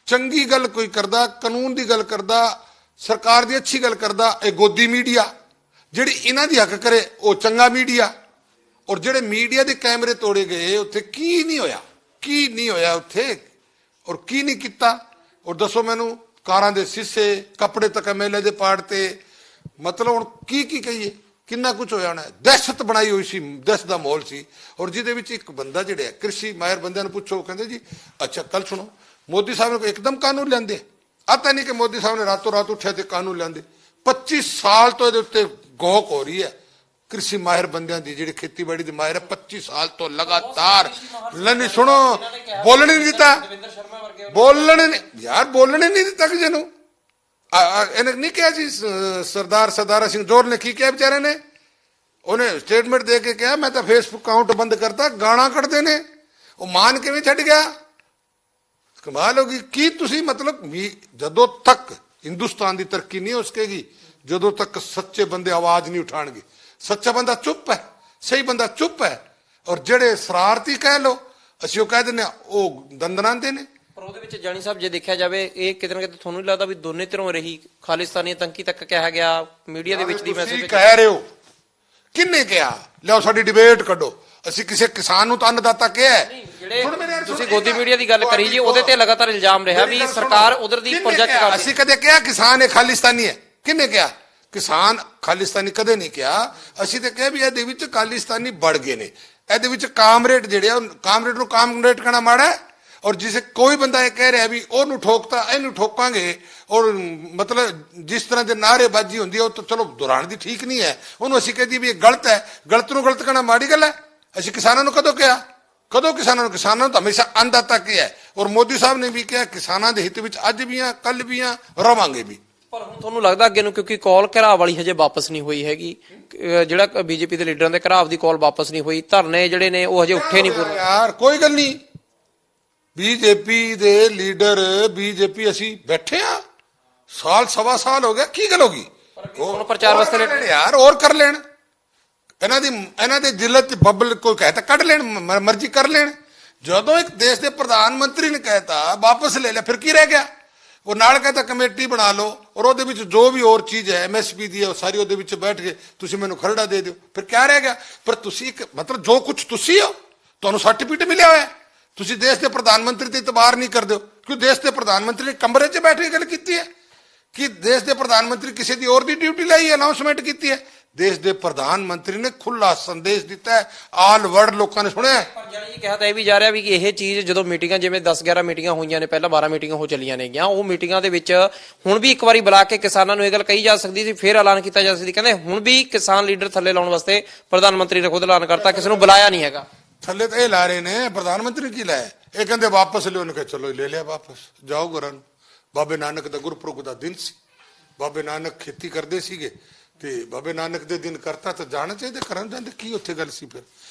Speaker 1: ਚੰਗੀ ਗੱਲ ਕੋਈ ਕਰਦਾ, ਕਾਨੂੰਨ ਦੀ ਗੱਲ ਕਰਦਾ, ਸਰਕਾਰ ਦੀ ਅੱਛੀ ਗੱਲ ਕਰਦਾ, ਇਹ ਗੋਦੀ ਮੀਡੀਆ। ਜਿਹੜੀ ਇਹਨਾਂ ਦੀ ਹੱਕ ਕਰੇ ਉਹ ਚੰਗਾ ਮੀਡੀਆ। ਔਰ ਜਿਹੜੇ ਮੀਡੀਆ ਦੇ ਕੈਮਰੇ ਤੋੜੇ ਗਏ, ਉੱਥੇ ਕੀ ਨਹੀਂ ਹੋਇਆ? ਕੀ ਨਹੀਂ ਹੋਇਆ ਉੱਥੇ? ਔਰ ਕੀ ਨਹੀਂ ਕੀਤਾ? ਔਰ ਦੱਸੋ ਮੈਨੂੰ, ਕਾਰਾਂ ਦੇ ਸ਼ੀਸ਼ੇ, ਕੱਪੜੇ ਤੱਕ ਐਮਐਲਏ ਦੇ ਪਾੜ ਤੇ, ਮਤਲਬ ਹੁਣ ਕੀ ਕੀ ਕਹੀਏ? ਕਿੰਨਾ ਕੁਝ ਹੋਇਆ ਹੋਣਾ। ਦਹਿਸ਼ਤ ਬਣਾਈ ਹੋਈ ਸੀ, ਦਹਿਸ਼ਤ ਦਾ ਮਾਹੌਲ ਸੀ। ਔਰ ਜਿਹਦੇ ਵਿੱਚ ਇੱਕ ਬੰਦਾ ਜਿਹੜੇ ਕ੍ਰਿਸ਼ੀ ਮਾਹਿਰ ਬੰਦਿਆਂ ਨੂੰ ਪੁੱਛੋ, ਕਹਿੰਦੇ ਜੀ ਅੱਛਾ ਕੱਲ ਸੁਣੋ, ਮੋਦੀ ਸਾਹਿਬ ਨੇ ਇੱਕਦਮ ਕਾਨੂੰਨ ਲਿਆਂਦੇ। ਆਤਾ ਨਹੀਂ ਕਿ ਮੋਦੀ ਸਾਹਿਬ ਨੇ ਰਾਤੋਂ ਰਾਤ ਉੱਠਿਆ ਤੇ ਕਾਨੂੰਨ ਲਿਆਂਦੇ। 25 ਸਾਲ ਤੋਂ ਇਹਦੇ ਉੱਤੇ ਗੌਕ ਹੋ ਰਹੀ ਹੈ ਕ੍ਰਿਸ਼ੀ ਮਾਹਿਰ ਬੰਦਿਆਂ ਦੀ, ਜਿਹੜੇ ਖੇਤੀਬਾੜੀ ਦੇ ਮਾਹਿਰ ਹੈ। 25 ਸਾਲ ਤੋਂ ਲਗਾਤਾਰ ਨਹੀਂ ਸੁਣੋ, ਬੋਲਣ ਨਹੀਂ ਦਿੱਤਾ, ਬੋਲਣ ਯਾਰ ਬੋਲਣ ਨਹੀਂ ਦਿੱਤਾ ਕਿਸੇ ਨੂੰ। ਇਹਨੇ ਨਹੀਂ ਕਿਹਾ ਜੀ ਸਰਦਾਰਾ ਸਿੰਘ ਜੋਹਰ ਨੇ ਕੀ ਕਿਹਾ ਵਿਚਾਰੇ ਨੇ? ਉਹਨੇ ਸਟੇਟਮੈਂਟ ਦੇ ਕੇ ਕਿਹਾ ਮੈਂ ਤਾਂ ਫੇਸਬੁੱਕ ਅਕਾਊਂਟ ਬੰਦ ਕਰਤਾ। ਗਾਣਾ ਕੱਢਦੇ ਨੇ, ਉਹ ਮਾਨ ਕਿਵੇਂ ਛੱਡ ਗਿਆ? ਕਮਾਲ ਹੋ ਗਈ। ਕੀ ਤੁਸੀਂ ਮਤਲਬ ਜਦੋਂ ਤੱਕ ਹਿੰਦੁਸਤਾਨ ਦੀ ਤਰੱਕੀ ਨਹੀਂ ਹੋ ਸਕੇਗੀ, ਜਦੋਂ ਤੱਕ ਸੱਚੇ ਬੰਦੇ ਆਵਾਜ਼ ਨਹੀਂ ਉਠਾਣਗੇ। ਸੱਚਾ ਬੰਦਾ ਚੁੱਪ ਹੈ, ਸਹੀ ਬੰਦਾ ਚੁੱਪ ਹੈ। ਔਰ ਜਿਹੜੇ ਸ਼ਰਾਰਤੀ ਕਹਿ ਲੋ, ਅਸੀਂ ਉਹ ਕਹਿ ਦਿੰਦੇ ਆ, ਉਹ ਦੰਦਨਾਉਂਦੇ ਨੇ।
Speaker 2: ਪਰ ਉਹਦੇ ਵਿੱਚ ਜਾਨੀ ਸਾਹਿਬ ਜੇ ਦੇਖਿਆ ਜਾਵੇ, ਇਹ ਕਿਤੇ ਨਾ ਕਿਤੇ ਤੁਹਾਨੂੰ ਨਹੀਂ ਲੱਗਦਾ ਵੀ ਦੋਨੇ ਧਿਰੋਂ ਰਹੀ? ਖਾਲਿਸਤਾਨੀ ਆਤੰਕੀ ਤੱਕ ਕਿਹਾ ਗਿਆ, ਮੀਡੀਆ ਦੇ ਵਿੱਚ ਦੀ ਮੈਸੇਜ
Speaker 1: ਕਹਿ ਰਹੇ ਹੋ। ਕਿੰਨੇ ਕਿਹਾ? ਲਿਆਓ ਸਾਡੀ ਡਿਬੇਟ ਕੱਢੋ। ਅਸੀਂ ਕਿਸੇ ਕਿਸਾਨ ਨੂੰ ਤਾਂ ਅੰਨਦਾਤਾ ਕਿਹਾ ਹੈ?
Speaker 2: ਜਿਹੜੇ ਤੁਸੀਂ ਗੋਦੀ ਮੀਡੀਆ ਦੀ ਗੱਲ ਕਰੀ ਜੀ, ਉਹਦੇ ਤੇ ਲਗਾਤਾਰ ਇਲਜ਼ਾਮ ਰਿਹਾ ਵੀ ਸਰਕਾਰ ਉਧਰ ਦੀ ਪ੍ਰੋਜੈਕਟ ਕਰਦੀ।
Speaker 1: ਅਸੀਂ ਕਦੇ ਕਿਹਾ ਕਿਸਾਨ ਇਹ ਖਾਲਿਸਤਾਨੀ ਹੈ? ਕਿੰਨੇ ਕਿਹਾ? ਕਿਸਾਨ ਖਾਲਿਸਤਾਨੀ ਕਦੇ ਨਹੀਂ ਕਿਹਾ। ਅਸੀਂ ਤਾਂ ਕਿਹਾ ਵੀ ਇਹਦੇ ਵਿੱਚ ਖਾਲਿਸਤਾਨੀ ਵੜ ਗਏ ਨੇ। ਇਹਦੇ ਵਿੱਚ ਕਾਮਰੇਡ ਜਿਹੜੇ ਆ, ਕਾਮਰੇਡ ਨੂੰ ਕਾਮਰੇਡ ਕਹਿਣਾ ਮਾੜਾ ਹੈ। ਔਰ ਜਿਸੇ ਕੋਈ ਬੰਦਾ ਇਹ ਕਹਿ ਰਿਹਾ ਵੀ ਉਹਨੂੰ ਠੋਕਤਾ, ਇਹਨੂੰ ਠੋਕਾਂਗੇ, ਔਰ ਮਤਲਬ ਜਿਸ ਤਰ੍ਹਾਂ ਦੇ ਨਾਅਰੇਬਾਜ਼ੀ ਹੁੰਦੀ ਹੈ ਉਹ ਤਾਂ ਚਲੋ ਦੁਹਰਾਉਣ ਦੀ ਠੀਕ ਨਹੀਂ ਹੈ। ਉਹਨੂੰ ਅਸੀਂ ਕਹਦੀ ਵੀ ਇਹ ਗਲਤ ਹੈ। ਗਲਤ ਨੂੰ ਗਲਤ ਕਹਿਣਾ ਮਾੜੀ ਗੱਲ ਹੈ। ਅਸੀਂ ਕਿਸਾਨਾਂ ਨੂੰ ਕਦੋਂ ਕਿਹਾ? ਕਦੋਂ ਕਿਸਾਨਾਂ ਨੂੰ? ਕਿਸਾਨਾਂ ਨੂੰ ਤਾਂ ਹਮੇਸ਼ਾ ਅੰਨਦਾਤਾ ਕਿਹਾ ਹੈ। ਔਰ ਮੋਦੀ ਸਾਹਿਬ ਨੇ ਵੀ ਕਿਹਾ ਕਿਸਾਨਾਂ ਦੇ ਹਿੱਤ ਵਿੱਚ ਅੱਜ ਵੀ ਆ, ਕੱਲ ਵੀ ਆ, ਰਵਾਂਗੇ ਵੀ।
Speaker 2: ਪਰ ਹੁਣ ਤੁਹਾਨੂੰ ਲੱਗਦਾ ਅੱਗੇ ਨੂੰ, ਕਿਉਂਕਿ ਕਾਲ ਘਰਾਵ ਵਾਲੀ ਹਜੇ ਵਾਪਸ ਨਹੀਂ ਹੋਈ ਹੈਗੀ, ਜਿਹੜਾ ਬੀਜੇਪੀ ਦੇ ਲੀਡਰਾਂ ਦੇ ਘਰਾਵ ਦੀ ਕਾਲ ਵਾਪਸ ਨਹੀਂ ਹੋਈ, ਧਰਨੇ ਜਿਹੜੇ ਨੇ ਉਹ ਹਜੇ ਉੱਠੇ ਨਹੀਂ ਪੂਰੇ।
Speaker 1: ਯਾਰ ਕੋਈ ਗੱਲ ਨਹੀਂ, ਬੀਜੇਪੀ ਦੇ ਲੀਡਰ, ਬੀਜੇਪੀ ਅਸੀਂ ਬੈਠੇ ਆ, ਸਾਲ ਸਵਾ ਸਾਲ ਹੋ ਗਿਆ, ਕੀ ਗੱਲ ਹੋ ਗਈ?
Speaker 2: ਹੁਣ ਪ੍ਰਚਾਰ ਵਾਸਤੇ
Speaker 1: ਯਾਰ ਹੋਰ ਕਰ ਲੈਣ। ਇਹਨਾਂ ਦੇ ਦਿਲ 'ਚ ਬੱਬਲ ਕੋਈ ਕਹੇ ਤਾਂ ਕੱਢ ਲੈਣ, ਮਰਜ਼ੀ ਕਰ ਲੈਣ। ਜਦੋਂ ਇੱਕ ਦੇਸ਼ ਦੇ ਪ੍ਰਧਾਨ ਮੰਤਰੀ ਨੇ ਕਹਿਤਾ ਵਾਪਸ ਲੈ ਲਿਆ, ਫਿਰ ਕੀ ਰਹਿ ਗਿਆ? ਉਹ ਨਾਲ ਕਹਿੰਦਾ ਕਮੇਟੀ ਬਣਾ ਲਓ ਔਰ ਉਹਦੇ ਵਿੱਚ ਜੋ ਵੀ ਹੋਰ ਚੀਜ਼ ਹੈ MSP ਦੀ ਹੈ ਉਹ ਸਾਰੀ ਉਹਦੇ ਵਿੱਚ ਬੈਠ ਕੇ ਤੁਸੀਂ ਮੈਨੂੰ ਖਰੜਾ ਦੇ ਦਿਓ, ਫਿਰ ਕਿਆ ਰਹਿ ਗਿਆ? ਪਰ ਤੁਸੀਂ ਇੱਕ ਮਤਲਬ ਜੋ ਕੁਝ ਤੁਸੀਂ ਹੋ, ਤੁਹਾਨੂੰ ਸਰਟੀਫਿਕੇਟ ਮਿਲਿਆ ਹੋਇਆ, ਤੁਸੀਂ ਦੇਸ਼ ਦੇ ਪ੍ਰਧਾਨ ਮੰਤਰੀ ਤੇ ਇਤਬਾਰ ਨਹੀਂ ਕਰਦੇ ਹੋ। ਕਿਉਂ? ਦੇਸ਼ ਦੇ ਪ੍ਰਧਾਨ ਮੰਤਰੀ ਨੇ ਕਮਰੇ 'ਚ ਬੈਠ ਕੇ ਗੱਲ ਕੀਤੀ ਹੈ ਕਿ ਦੇਸ਼ ਦੇ ਪ੍ਰਧਾਨ ਮੰਤਰੀ ਕਿਸੇ ਦੀ ਹੋਰ ਦੀ ਡਿਊਟੀ ਲਈ ਅਨਾਉਂਸਮੈਂਟ ਕੀਤੀ ਹੈ। ਦੇਸ਼ ਦੇ ਪ੍ਰਧਾਨ ਮੰਤਰੀ ਨੇ ਖੁੱਲਾ ਸੰਦੇਸ਼ ਦਿੱਤਾ ਹੈ, ਆਲ ਵਰਲਡ ਲੋਕਾਂ ਨੇ ਸੁਣਿਆ।
Speaker 2: ਪਰ ਜਾਨੀ ਕਿਹਾ ਤਾਂ ਇਹ ਵੀ ਜਾ ਰਿਹਾ ਵੀ ਕਿ ਇਹ ਚੀਜ਼ ਜਦੋਂ ਮੀਟਿੰਗਾਂ ਜਿਵੇਂ 10-11 ਮੀਟਿੰਗਾਂ ਹੋਈਆਂ ਨੇ, ਪਹਿਲਾਂ 12 ਮੀਟਿੰਗਾਂ ਹੋ ਚੱਲੀਆਂ ਨੇਗੀਆਂ, ਉਹ ਮੀਟਿੰਗਾਂ ਦੇ ਵਿੱਚ ਹੁਣ ਵੀ ਇੱਕ ਵਾਰੀ ਬੁਲਾ ਕੇ ਕਿਸਾਨਾਂ ਨੂੰ ਇਹ ਗੱਲ ਕਹੀ ਜਾ ਸਕਦੀ ਸੀ, ਫਿਰ ਐਲਾਨ ਕੀਤਾ ਜਾ ਸਕਦੀ। ਕਹਿੰਦੇ ਹੁਣ ਵੀ ਕਿਸਾਨ ਲੀਡਰ ਥੱਲੇ ਲਾਉਣ ਵਾਸਤੇ ਪ੍ਰਧਾਨ ਮੰਤਰੀ ਨੇ ਖੁਦ ਐਲਾਨ ਕਰਤਾ, ਕਿਸੇ ਨੂੰ ਬੁਲਾਇਆ ਨਹੀਂ ਹੈਗਾ।
Speaker 1: ਥੱਲੇ ਤਾਂ ਇਹ ਲਾ ਰਹੇ ਨੇ, ਪ੍ਰਧਾਨ ਮੰਤਰੀ ਕੀ ਲਾਇਆ? ਇਹ ਕਹਿੰਦੇ ਵਾਪਸ ਲਿਓ। ਉਹਨੇ ਕਿਹਾ ਚਲੋ ਲੈ ਲਿਆ ਵਾਪਸ, ਜਾਓ ਘਰਾਂ ਨੂੰ। ਬਾਬੇ ਨਾਨਕ ਦਾ ਗੁਰਪੁਰਬ ਦਾ ਦਿਨ ਸੀ, ਬਾਬੇ ਨਾਨਕ ਖੇਤੀ ਕਰਦੇ ਸੀਗੇ ਤੇ ਬਾਬੇ ਨਾਨਕ ਦੇ ਦਿਨ ਕਰਤਾ ਤਾਂ ਜਾਣਾ ਚਾਹੀਦਾ, ਕਰਨ ਜਾਂਦੇ। ਕੀ ਉੱਥੇ ਗੱਲ ਸੀ? ਫਿਰ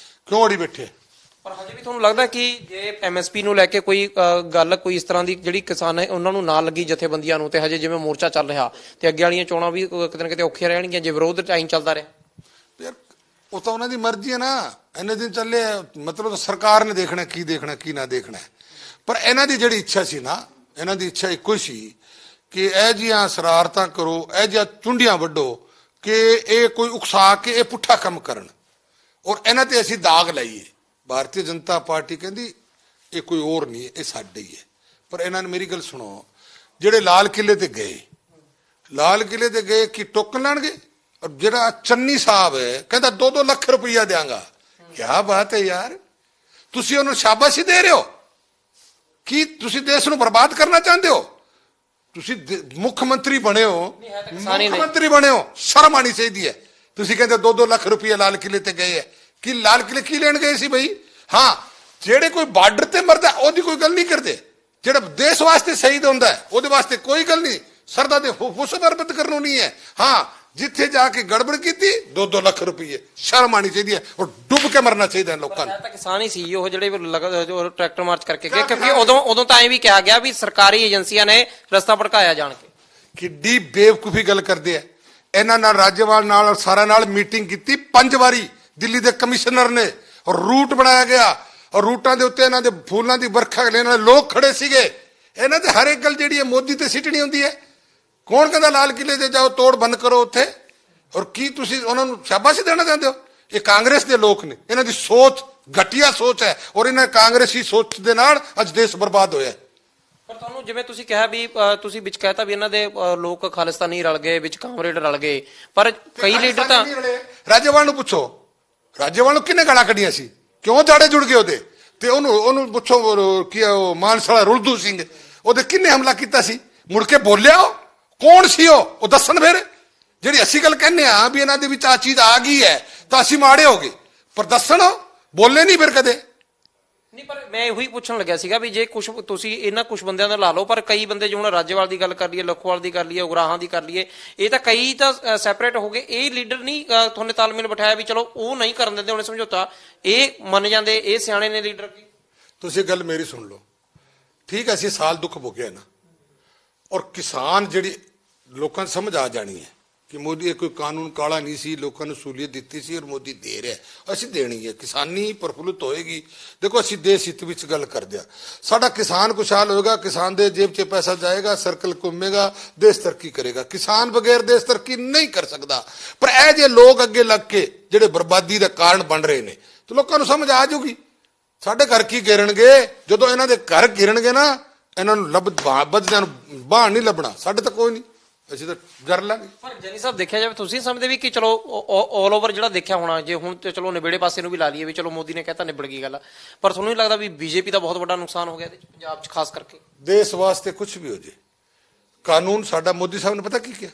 Speaker 1: ਕਿਉਂ ਅੜੀ ਬੈਠੇ?
Speaker 2: ਪਰ ਹਜੇ ਵੀ ਤੁਹਾਨੂੰ ਲੱਗਦਾ ਕਿ ਜੇ ਐਮਐਸਪੀ ਨੂੰ ਲੈ ਕੇ ਕੋਈ ਗੱਲ ਕੋਈ ਇਸ ਤਰ੍ਹਾਂ ਦੀ ਜਿਹੜੀ ਕਿਸਾਨ ਹੈ ਉਹਨਾਂ ਨੂੰ ਨਾ ਲੱਗੀ ਜਥੇਬੰਦੀਆਂ ਨੂੰ, ਤੇ ਹਜੇ ਜਿਵੇਂ ਮੋਰਚਾ ਚੱਲ ਰਿਹਾ ਤੇ ਅੱਗੇ ਵਾਲੀਆਂ ਚੋਣਾਂ ਵੀ ਕਿਤੇ ਨਾ ਕਿਤੇ ਔਖੀਆਂ ਰਹਿਣਗੀਆਂ ਜੇ ਵਿਰੋਧ ਟਾਈਮ ਚੱਲਦਾ ਰਿਹਾ?
Speaker 1: ਯਾਰ ਉਹ ਤਾਂ ਉਹਨਾਂ ਦੀ ਮਰਜ਼ੀ ਹੈ ਨਾ, ਇੰਨੇ ਦਿਨ ਚੱਲੇ ਮਤਲਬ ਸਰਕਾਰ ਨੇ ਦੇਖਣਾ ਕੀ ਨਾ ਦੇਖਣਾ। ਪਰ ਇਹਨਾਂ ਦੀ ਜਿਹੜੀ ਇੱਛਾ ਸੀ ਨਾ, ਇਹਨਾਂ ਦੀ ਇੱਛਾ ਇੱਕੋ ਹੀ ਸੀ ਕਿ ਇਹ ਜਿਹੀਆਂ ਸ਼ਰਾਰਤਾਂ ਕਰੋ, ਇਹ ਜਿਹੀਆਂ ਚੁੰਡੀਆਂ ਵੱਢੋ ਕਿ ਇਹ ਕੋਈ ਉਕਸਾ ਕੇ ਇਹ ਪੁੱਠਾ ਕੰਮ ਕਰਨ ਔਰ ਇਹਨਾਂ ਤੇ ਅਸੀਂ ਦਾਗ ਲਾਈਏ। ਭਾਰਤੀ ਜਨਤਾ ਪਾਰਟੀ ਕਹਿੰਦੀ ਇਹ ਕੋਈ ਹੋਰ ਨਹੀਂ, ਇਹ ਸਾਡੇ ਹੀ ਹੈ। ਪਰ ਇਹਨਾਂ ਨੇ ਮੇਰੀ ਗੱਲ ਸੁਣੋ, ਜਿਹੜੇ ਲਾਲ ਕਿਲੇ ਤੇ ਗਏ ਕਿ ਟੋਕਨ ਲੈਣਗੇ? ਔਰ ਜਿਹੜਾ ਚੰਨੀ ਸਾਹਿਬ ਹੈ ਕਹਿੰਦਾ 2-2 ਲੱਖ ਰੁਪਈਆ ਦਿਆਂਗਾ। ਕਿਆ ਬਾਤ ਹੈ ਯਾਰ, ਤੁਸੀਂ ਉਹਨੂੰ ਸ਼ਾਬਾਸ਼ੀ ਦੇ ਰਹੇ ਹੋ? ਕੀ ਤੁਸੀਂ ਦੇਸ਼ ਨੂੰ ਬਰਬਾਦ ਕਰਨਾ ਚਾਹੁੰਦੇ ਹੋ? ਤੁਸੀਂ ਮੁੱਖ ਮੰਤਰੀ ਬਣੇ ਹੋ, ਸ਼ਰਮ ਆਣੀ ਚਾਹੀਦੀ ਹੈ। ਤੁਸੀਂ ਕਹਿੰਦੇ 2-2 ਲੱਖ ਰੁਪਈਆ ਲਾਲ ਕਿਲੇ ਤੇ ਗਏ ਹੈ। ਕਿ ਲਾਲ ਕਿਲੇ ਕੀ ਲੈਣ ਗਏ ਸੀ ਬਈ? ਹਾਂ, ਜਿਹੜੇ ਕੋਈ ਬਾਰਡਰ ਤੇ ਮਰਦਾ ਉਹਦੀ ਕੋਈ ਗੱਲ ਨਹੀਂ ਕਰਦੇ, ਜਿਹੜਾ ਦੇਸ਼ ਵਾਸਤੇ ਸ਼ਹੀਦ ਹੁੰਦਾ ਉਹਦੇ ਵਾਸਤੇ ਕੋਈ ਗੱਲ ਨਹੀਂ, ਸਰਦਾ ਦੇ ਹੁਸਨ ਬਰਬਾਦ ਕਰਨੋਂ ਨਹੀਂ ਹੈ। ਹਾਂ, ਜਿੱਥੇ ਜਾ ਕੇ ਗੜਬੜ ਕੀਤੀ 2-2 ਲੱਖ ਰੁਪਏ, ਸ਼ਰਮ ਆਣੀ ਚਾਹੀਦੀ ਹੈ ਔਰ ਡੁੱਬ ਕੇ ਮਰਨਾ ਚਾਹੀਦਾ ਲੋਕਾਂ ਨੂੰ।
Speaker 2: ਤਾਂ ਕਿਸਾਨ ਹੀ ਸੀ ਉਹ ਜਿਹੜੇ ਟਰੈਕਟਰ ਮਾਰਚ ਕਰਕੇ ਗਏ, ਕਿਉਂਕਿ ਉਦੋਂ ਤਾਂ ਐਂ ਵੀ ਕਿਹਾ ਗਿਆ ਵੀ ਸਰਕਾਰੀ ਏਜੰਸੀਆਂ ਨੇ ਰਸਤਾ ਭਟਕਾਇਆ ਜਾਣ ਕੇ।
Speaker 1: ਕਿੱਡੀ ਬੇਵਕੂਫੀ ਗੱਲ ਕਰਦੇ ਆ। ਇਹਨਾਂ ਨਾਲ ਰਾਜੇਵਾਲ ਨਾਲ ਔਰ ਸਾਰਾ ਨਾਲ ਮੀਟਿੰਗ ਕੀਤੀ 5 ਵਾਰੀ ਦਿੱਲੀ ਦੇ ਕਮਿਸ਼ਨਰ ਨੇ, ਔਰ ਰੂਟ ਬਣਾਇਆ ਗਿਆ ਔਰ ਰੂਟਾਂ ਦੇ ਉੱਤੇ ਇਹਨਾਂ ਦੇ ਫੁੱਲਾਂ ਦੀ ਵਰਖਾ ਲੈਣ ਵਾਲੇ ਲੋਕ ਖੜੇ ਸੀਗੇ। ਇਹਨਾਂ ਤੇ ਹਰ ਇੱਕ ਗੱਲ ਜਿਹੜੀ ਹੈ ਮੋਦੀ ਤੇ ਸਿੱਟਣੀ ਹੁੰਦੀ ਹੈ। ਕੌਣ ਕਹਿੰਦਾ ਲਾਲ ਕਿਲੇ ਤੇ ਜਾਓ ਤੋੜ ਬੰਦ ਕਰੋ ਉੱਥੇ? ਔਰ ਕੀ ਤੁਸੀਂ ਉਹਨਾਂ ਨੂੰ ਸ਼ਾਬਾਸ਼ੀ ਦੇਣਾ ਚਾਹੁੰਦੇ ਹੋ? ਇਹ ਕਾਂਗਰਸ ਦੇ ਲੋਕ ਨੇ, ਇਹਨਾਂ ਦੀ ਸੋਚ ਘਟੀਆ ਸੋਚ ਹੈ ਔਰ ਇਹਨਾਂ ਕਾਂਗਰਸੀ ਸੋਚ ਦੇ ਨਾਲ ਅੱਜ ਦੇਸ਼ ਬਰਬਾਦ ਹੋਇਆ।
Speaker 2: ਪਰ ਤੁਹਾਨੂੰ ਜਿਵੇਂ ਤੁਸੀਂ ਕਿਹਾ ਵੀ ਤੁਸੀਂ ਵਿੱਚ ਕਹਿਤਾ ਵੀ ਇਹਨਾਂ ਦੇ ਲੋਕ ਖਾਲਿਸਤਾਨੀ ਰਲ ਗਏ, ਵਿੱਚ ਕਾਮਰੇਡ ਰਲ ਗਏ, ਪਰ ਕਈ ਲੀਡਰ ਤਾਂ
Speaker 1: ਰਾਜੇਵਾਲ ਨੂੰ ਪੁੱਛੋ, ਰਾਜੇਵਾਲ ਨੂੰ ਕਿੰਨੇ ਗਾਲਾਂ ਕੱਢੀਆਂ ਸੀ, ਕਿਉਂ ਜਾੜੇ ਜੁੜ ਗਏ ਉਹਦੇ ਤੇ? ਉਹਨੂੰ ਪੁੱਛੋ ਕੀ ਉਹ ਮਾਨਸਾਲਾ ਰੁਲਦੂ ਸਿੰਘ, ਉਹਦੇ ਕਿੰਨੇ ਹਮਲਾ ਕੀਤਾ ਸੀ? ਮੁੜ ਕੇ ਬੋਲਿਆ ਉਹ ਕੌਣ ਸੀ? ਉਹ ਦੱਸਣ। ਫਿਰ ਜਿਹੜੀ ਅਸੀਂ ਗੱਲ ਕਹਿੰਦੇ ਆ ਵੀ ਇਹਨਾਂ ਦੇ ਵਿੱਚ ਆ ਚੀਜ਼ ਆ ਗਈ ਹੈ ਤਾਂ ਅਸੀਂ ਮਾੜੇ ਹੋ ਗਏ, ਪਰ ਦੱਸਣ ਬੋਲੇ ਨਹੀਂ ਫਿਰ ਕਦੇ
Speaker 2: ਨਹੀਂ। ਪਰ ਮੈਂ ਇਹੀ ਪੁੱਛਣ ਲੱਗਿਆ ਸੀਗਾ ਵੀ ਜੇ ਕੁਝ ਤੁਸੀਂ ਇਹਨਾਂ ਕੁਝ ਬੰਦਿਆਂ ਦਾ ਲਾ ਲਓ, ਪਰ ਕਈ ਬੰਦੇ ਜੋ ਹੁਣ ਰਾਜੇਵਾਲ ਦੀ ਗੱਲ ਕਰ ਲਈਏ, ਲਖੋਵਾਲ ਦੀ ਕਰ ਲਈਏ, ਉਗਰਾਹਾਂ ਦੀ ਕਰ ਲਈਏ, ਇਹ ਤਾਂ ਕਈ ਤਾਂ ਸੈਪਰੇਟ ਹੋ ਗਏ। ਇਹ ਲੀਡਰ ਨਹੀਂ ਤੁਹਾਨੂੰ ਤਾਲਮੇਲ ਬਿਠਾਇਆ ਵੀ ਚਲੋ ਉਹ ਨਹੀਂ ਕਰਨ ਦਿੰਦੇ ਉਹਨੇ ਸਮਝੌਤਾ, ਇਹ ਮੰਨ ਜਾਂਦੇ, ਇਹ ਸਿਆਣੇ ਨੇ ਲੀਡਰ ਕੀ?
Speaker 1: ਤੁਸੀਂ ਗੱਲ ਮੇਰੀ ਸੁਣ ਲਓ, ਠੀਕ ਹੈ, ਅਸੀਂ ਸਾਲ ਦੁੱਖ ਭੋਗਿਆ ਨਾ, ਔਰ ਕਿਸਾਨ ਜਿਹੜੀ ਲੋਕਾਂ ਨੂੰ ਸਮਝ ਆ ਜਾਣੀ ਹੈ ਕਿ ਮੋਦੀ ਇਹ ਕੋਈ ਕਾਨੂੰਨ ਕਾਲਾ ਨਹੀਂ ਸੀ, ਲੋਕਾਂ ਨੂੰ ਸਹੂਲੀਅਤ ਦਿੱਤੀ ਸੀ ਔਰ ਮੋਦੀ ਦੇ ਰਿਹਾ, ਅਸੀਂ ਦੇਣੀ ਹੈ। ਕਿਸਾਨੀ ਪ੍ਰਫੁੱਲਤ ਹੋਏਗੀ। ਦੇਖੋ ਅਸੀਂ ਦੇਸ਼ ਹਿੱਤ ਵਿੱਚ ਗੱਲ ਕਰਦੇ ਹਾਂ, ਸਾਡਾ ਕਿਸਾਨ ਖੁਸ਼ਹਾਲ ਹੋਏਗਾ, ਕਿਸਾਨ ਦੇ ਜੇਬ 'ਚ ਪੈਸਾ ਜਾਏਗਾ, ਸਰਕਲ ਘੁੰਮੇਗਾ, ਦੇਸ਼ ਤਰੱਕੀ ਕਰੇਗਾ। ਕਿਸਾਨ ਬਗੈਰ ਦੇਸ਼ ਤਰੱਕੀ ਨਹੀਂ ਕਰ ਸਕਦਾ। ਪਰ ਇਹ ਜੇ ਲੋਕ ਅੱਗੇ ਲੱਗ ਕੇ ਜਿਹੜੇ ਬਰਬਾਦੀ ਦਾ ਕਾਰਨ ਬਣ ਰਹੇ ਨੇ, ਤਾਂ ਲੋਕਾਂ ਨੂੰ ਸਮਝ ਆ ਜਾਊਗੀ ਸਾਡੇ ਘਰ ਕੀ ਗਿਰਣਗੇ। ਜਦੋਂ ਇਹਨਾਂ ਦੇ ਘਰ ਗਿਰਣਗੇ ਨਾ, ਇਹਨਾਂ ਨੂੰ ਬੱਚਿਆਂ ਨੂੰ ਬਾਹਰ ਨਹੀਂ ਲੱਭਣਾ, ਸਾਡੇ ਤਾਂ ਕੋਈ ਨਹੀਂ, ਅਸੀਂ ਤਾਂ ਕਰ ਲਾਂਗੇ।
Speaker 2: ਪਰ ਜਨੀ ਸਾਹਿਬ ਦੇਖਿਆ ਜਾਵੇ, ਤੁਸੀਂ ਸਮਝਦੇ ਵੀ ਕਿ ਚਲੋ ਆਲ ਓਵਰ ਜਿਹੜਾ ਦੇਖਿਆ ਹੋਣਾ, ਜੇ ਹੁਣ ਤੇ ਚਲੋ ਨਿਬੇੜੇ ਪਾਸੇ ਨੂੰ ਵੀ ਲਾ ਲਈਏ ਵੀ ਚਲੋ ਮੋਦੀ ਨੇ ਕਹਿਤਾ ਨਿਬੜ ਗਈ ਗੱਲ, ਪਰ ਤੁਹਾਨੂੰ ਨਹੀਂ ਲੱਗਦਾ ਵੀ ਬੀਜੇਪੀ ਦਾ ਬਹੁਤ ਵੱਡਾ ਨੁਕਸਾਨ ਹੋ ਗਿਆ ਇਹਦੇ ਪੰਜਾਬ 'ਚ ਖਾਸ ਕਰਕੇ?
Speaker 1: ਦੇਸ਼ ਵਾਸਤੇ ਕੁਝ ਵੀ ਹੋ ਜੇ, ਕਾਨੂੰਨ ਸਾਡਾ, ਮੋਦੀ ਸਾਹਿਬ ਨੇ ਪਤਾ ਕੀ ਕਿਹਾ,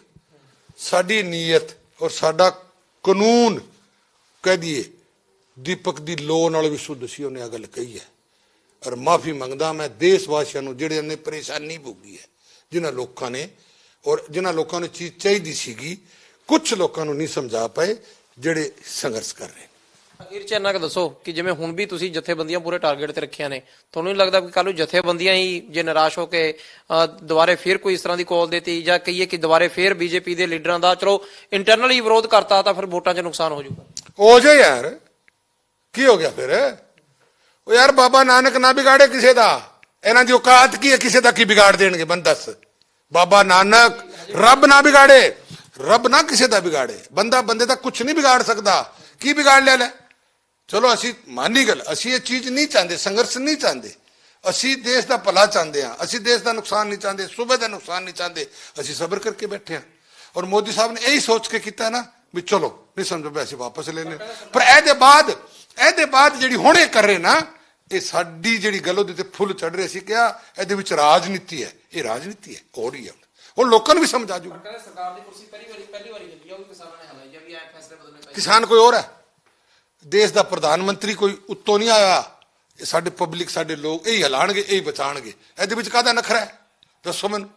Speaker 1: ਸਾਡੀ ਨੀਅਤ ਔਰ ਸਾਡਾ ਕਾਨੂੰਨ ਕਹਿ ਦਈਏ ਦੀਪਕ ਦੀ ਲੋ ਨਾਲ ਵੀ ਸ਼ੁੱਧ ਸੀ। ਉਹਨੇ ਇਹ ਗੱਲ ਕਹੀ ਹੈ ਔਰ ਮਾਫੀ ਮੰਗਦਾ ਮੈਂ ਦੇਸ਼ ਵਾਸੀਆਂ ਨੂੰ ਜਿਹੜੇ ਨੇ ਪਰੇਸ਼ਾਨੀ ਭੋਗੀ ਹੈ, ਜਿਨ੍ਹਾਂ ਲੋਕਾਂ ਨੇ ਔਰ ਜਿਨ੍ਹਾਂ ਲੋਕਾਂ ਨੂੰ ਚੀਜ਼ ਚਾਹੀਦੀ ਸੀਗੀ, ਕੁਝ ਲੋਕਾਂ ਨੂੰ ਨਹੀਂ ਸਮਝਾ ਪਏ ਜਿਹੜੇ ਸੰਘਰਸ਼ ਕਰ ਰਹੇ।
Speaker 2: ਅਖੀਰ 'ਚ ਇੰਨਾ ਕੁ ਦੱਸੋ ਕਿ ਜਿਵੇਂ ਹੁਣ ਵੀ ਤੁਸੀਂ ਜਥੇਬੰਦੀਆਂ ਪੂਰੇ ਟਾਰਗੇਟ ਤੇ ਰੱਖੀਆਂ ਨੇ, ਤੁਹਾਨੂੰ ਨਹੀਂ ਲੱਗਦਾ ਕਿ ਕੱਲ੍ਹ ਨੂੰ ਜਥੇਬੰਦੀਆਂ ਹੀ ਜੇ ਨਿਰਾਸ਼ ਹੋ ਕੇ ਦੁਬਾਰੇ ਫੇਰ ਕੋਈ ਇਸ ਤਰ੍ਹਾਂ ਦੀ ਕਾਲ ਦੇਤੀ, ਜਾਂ ਕਹੀਏ ਕਿ ਦੁਬਾਰੇ ਫੇਰ ਬੀਜੇਪੀ ਦੇ ਲੀਡਰਾਂ ਦਾ ਚਲੋ ਇੰਟਰਨਲੀ ਵਿਰੋਧ ਕਰਤਾ, ਤਾਂ ਫਿਰ ਵੋਟਾਂ 'ਚ ਨੁਕਸਾਨ ਹੋ ਜਾਊਗਾ?
Speaker 1: ਹੋ ਜਾਏ ਯਾਰ, ਕੀ ਹੋ ਗਿਆ ਫਿਰ? ਉਹ ਯਾਰ ਬਾਬਾ ਨਾਨਕ ਨਾ ਵਿਗਾੜੇ ਕਿਸੇ ਦਾ, ਇਹਨਾਂ ਦੀ ਔਕਾਤ ਕੀ ਹੈ ਕਿਸੇ ਦਾ ਕੀ ਵਿਗਾੜ ਦੇਣਗੇ? ਬੰਦ ਦੱਸ। ਬਾਬਾ ਨਾਨਕ ਰੱਬ ਨਾ ਵਿਗਾੜੇ, ਰੱਬ ਨਾ ਕਿਸੇ ਦਾ ਵਿਗਾੜੇ, ਬੰਦਾ ਬੰਦੇ ਦਾ ਕੁਝ ਨਹੀਂ ਵਿਗਾੜ ਸਕਦਾ। ਕੀ ਵਿਗਾੜ ਲਿਆ ਲੈ? ਚਲੋ ਅਸੀਂ ਮਾਨੀ ਗੱਲ, ਅਸੀਂ ਇਹ ਚੀਜ਼ ਨਹੀਂ ਚਾਹੁੰਦੇ, ਸੰਘਰਸ਼ ਨਹੀਂ ਚਾਹੁੰਦੇ, ਅਸੀਂ ਦੇਸ਼ ਦਾ ਭਲਾ ਚਾਹੁੰਦੇ ਹਾਂ, ਅਸੀਂ ਦੇਸ਼ ਦਾ ਨੁਕਸਾਨ ਨਹੀਂ ਚਾਹੁੰਦੇ, ਸੂਬੇ ਦਾ ਨੁਕਸਾਨ ਨਹੀਂ ਚਾਹੁੰਦੇ, ਅਸੀਂ ਸਬਰ ਕਰਕੇ ਬੈਠੇ ਹਾਂ। ਔਰ ਮੋਦੀ ਸਾਹਿਬ ਨੇ ਇਹੀ ਸੋਚ ਕੇ ਕੀਤਾ ਨਾ ਵੀ ਚਲੋ ਨਹੀਂ ਸਮਝੋ ਪੈਸੇ ਵਾਪਸ ਲੈਣੇ। ਪਰ ਇਹਦੇ ਬਾਅਦ ਜਿਹੜੀ ਹੁਣ ਇਹ ਕਰ ਰਹੇ ਨਾ, ਇਹ ਸਾਡੀ ਜਿਹੜੀ ਗੱਲ ਉਹਦੇ ਤੇ ਫੁੱਲ ਚੜ ਰਹੇ ਸੀ, ਕਿਹਾ ਇਹਦੇ ਵਿੱਚ ਰਾਜਨੀਤੀ ਹੈ। ਇਹ ਰਾਜਨੀਤੀ ਹੈ, ਹੋ ਰਹੀ ਹੈ ਹੁਣ ਲੋਕਾਂ ਨੂੰ ਵੀ ਸਮਝ ਆ ਜਾਊਗੀ।
Speaker 2: ਸਰਕਾਰ ਦੀ ਕੁਰਸੀ ਪਹਿਲੀ ਵਾਰੀ ਲੱਗੀ ਆ, ਉਹ ਵੀ ਕਿਸਾਨਾਂ ਨੇ ਹਲਾਈ ਜਾਂ ਵੀ ਇਹ ਫੈਸਲੇ ਬਦਲਣੇ ਪਏ।
Speaker 1: ਕਿਸਾਨ ਕੋਈ ਹੋਰ ਹੈ, ਦੇਸ਼ ਦਾ ਪ੍ਰਧਾਨ ਮੰਤਰੀ ਕੋਈ ਉੱਤੋਂ ਨਹੀਂ ਆਇਆ। ਸਾਡੇ ਪਬਲਿਕ, ਸਾਡੇ ਲੋਕ ਇਹੀ ਹਲਾਣਗੇ, ਇਹੀ ਬਚਾਣਗੇ। ਇਹਦੇ ਵਿੱਚ ਕਾਹਦਾ ਨਖਰਾ ਹੈ ਦੱਸੋ ਮੈਨੂੰ?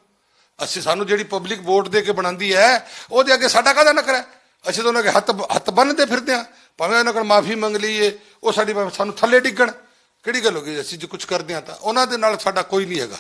Speaker 1: ਸਾਨੂੰ ਜਿਹੜੀ ਪਬਲਿਕ ਵੋਟ ਦੇ ਕੇ ਬਣਾਉਂਦੀ ਹੈ, ਉਹਦੇ ਅੱਗੇ ਸਾਡਾ ਕਾਹਦਾ ਨਖਰਾ ਹੈ? ਅਸੀਂ ਤਾਂ ਉਹਨਾਂ ਦੇ ਹੱਥ ਬੰਨ੍ਹਦੇ ਫਿਰਦੇ ਹਾਂ, ਭਾਵੇਂ ਉਹਨਾਂ ਕੋਲ ਮਾਫੀ ਮੰਗ ਲਈਏ, ਉਹ ਸਾਡੀ ਸਾਨੂੰ ਥੱਲੇ ਡਿੱਗਣ, ਕਿਹੜੀ ਗੱਲ ਹੋ ਗਈ? ਅਸੀਂ ਜੇ ਕੁਝ ਕਰਦੇ ਹਾਂ ਤਾਂ ਉਹਨਾਂ ਦੇ ਨਾਲ ਸਾਡਾ ਕੋਈ ਨਹੀਂ ਹੈਗਾ।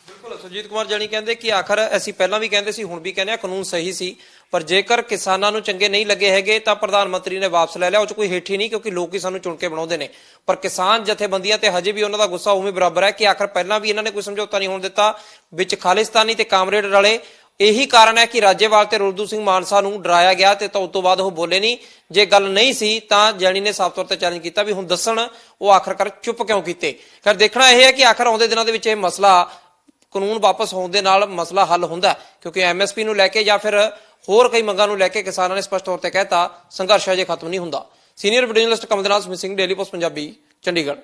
Speaker 2: ਬਿਲਕੁਲ, ਸੁਰਜੀਤ ਕੁਮਾਰ ਜਾਨੀ ਕਹਿੰਦੇ ਕਿ ਆਖਰ ਅਸੀਂ ਪਹਿਲਾਂ ਵੀ ਕਹਿੰਦੇ ਸੀ, ਹੁਣ ਵੀ ਕਹਿੰਦੇ ਆ ਕਾਨੂੰਨ ਸਹੀ ਸੀ, ਪਰ ਜੇਕਰ ਕਿਸਾਨਾਂ ਨੂੰ ਚੰਗੇ ਨਹੀਂ ਲੱਗੇ ਹੈਗੇ ਤਾਂ ਪ੍ਰਧਾਨ ਮੰਤਰੀ ਨੇ ਵਾਪਸ ਲੈ ਲਿਆ, ਉਹ 'ਚ ਕੋਈ ਹੇਠੀ ਨਹੀਂ, ਕਿਉਂਕਿ ਲੋਕ ਹੀ ਸਾਨੂੰ ਚੁਣ ਕੇ ਬਣਾਉਂਦੇ ਨੇ। ਪਰ ਕਿਸਾਨ ਜਥੇਬੰਦੀਆਂ ਤੇ ਹਜੇ ਵੀ ਉਹਨਾਂ ਦਾ ਗੁੱਸਾ ਉਵੇਂ ਬਰਾਬਰ ਹੈ ਕਿ ਆਖਰ ਪਹਿਲਾਂ ਵੀ ਇਹਨਾਂ ਨੇ ਕੋਈ ਸਮਝੌਤਾ ਨਹੀਂ ਹੋਣ ਦਿੱਤਾ, ਵਿੱਚ ਖਾਲਿਸਤਾਨੀ ਤੇ ਕਾਮਰੇਡ ਰਲੇ। ਇਹੀ ਕਾਰਨ ਹੈ ਕਿ ਰਾਜੇਵਾਲ ਤੇ ਰੁਲਦੂ ਸਿੰਘ ਮਾਨਸਾ ਨੂੰ ਡਰਾਇਆ ਗਿਆ ਤੇ ਤਾਂ ਉਸ ਤੋਂ ਬਾਅਦ ਉਹ ਬੋਲੇ ਨਹੀਂ। ਜੇ ਗੱਲ ਨਹੀਂ ਸੀ ਤਾਂ ਜੈਣੀ ਨੇ ਸਾਫ਼ ਤੌਰ ਤੇ ਚੈਲੰਜ ਕੀਤਾ ਵੀ ਹੁਣ ਦੱਸਣ ਉਹ ਆਖਰਕਾਰ ਚੁੱਪ ਕਿਉਂ ਕੀਤੇ। ਖੈਰ ਦੇਖਣਾ ਇਹ ਹੈ ਕਿ ਆਖਰ ਆਉਂਦੇ ਦਿਨਾਂ ਦੇ ਵਿੱਚ ਇਹ ਮਸਲਾ ਕਾਨੂੰਨ ਵਾਪਸ ਹੋਣ ਦੇ ਨਾਲ ਮਸਲਾ ਹੱਲ ਹੁੰਦਾ, ਕਿਉਂਕਿ ਐਮਐਸਪੀ ਨੂੰ ਲੈ ਕੇ ਜਾਂ ਫਿਰ ਹੋਰ ਕਈ ਮੰਗਾਂ ਨੂੰ ਲੈ ਕੇ ਕਿਸਾਨਾਂ ਨੇ ਸਪਸ਼ਟ ਤੌਰ ਤੇ ਕਹਿਤਾ ਸੰਘਰਸ਼ ਅਜੇ ਖਤਮ ਨਹੀਂ ਹੁੰਦਾ। Senior video journalist Kamalnath Singh, daily post Punjabi, Chandigarh.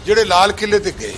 Speaker 1: ਜਿਹੜੇ ਲਾਲ ਕਿਲੇ ਤੇ ਗਏ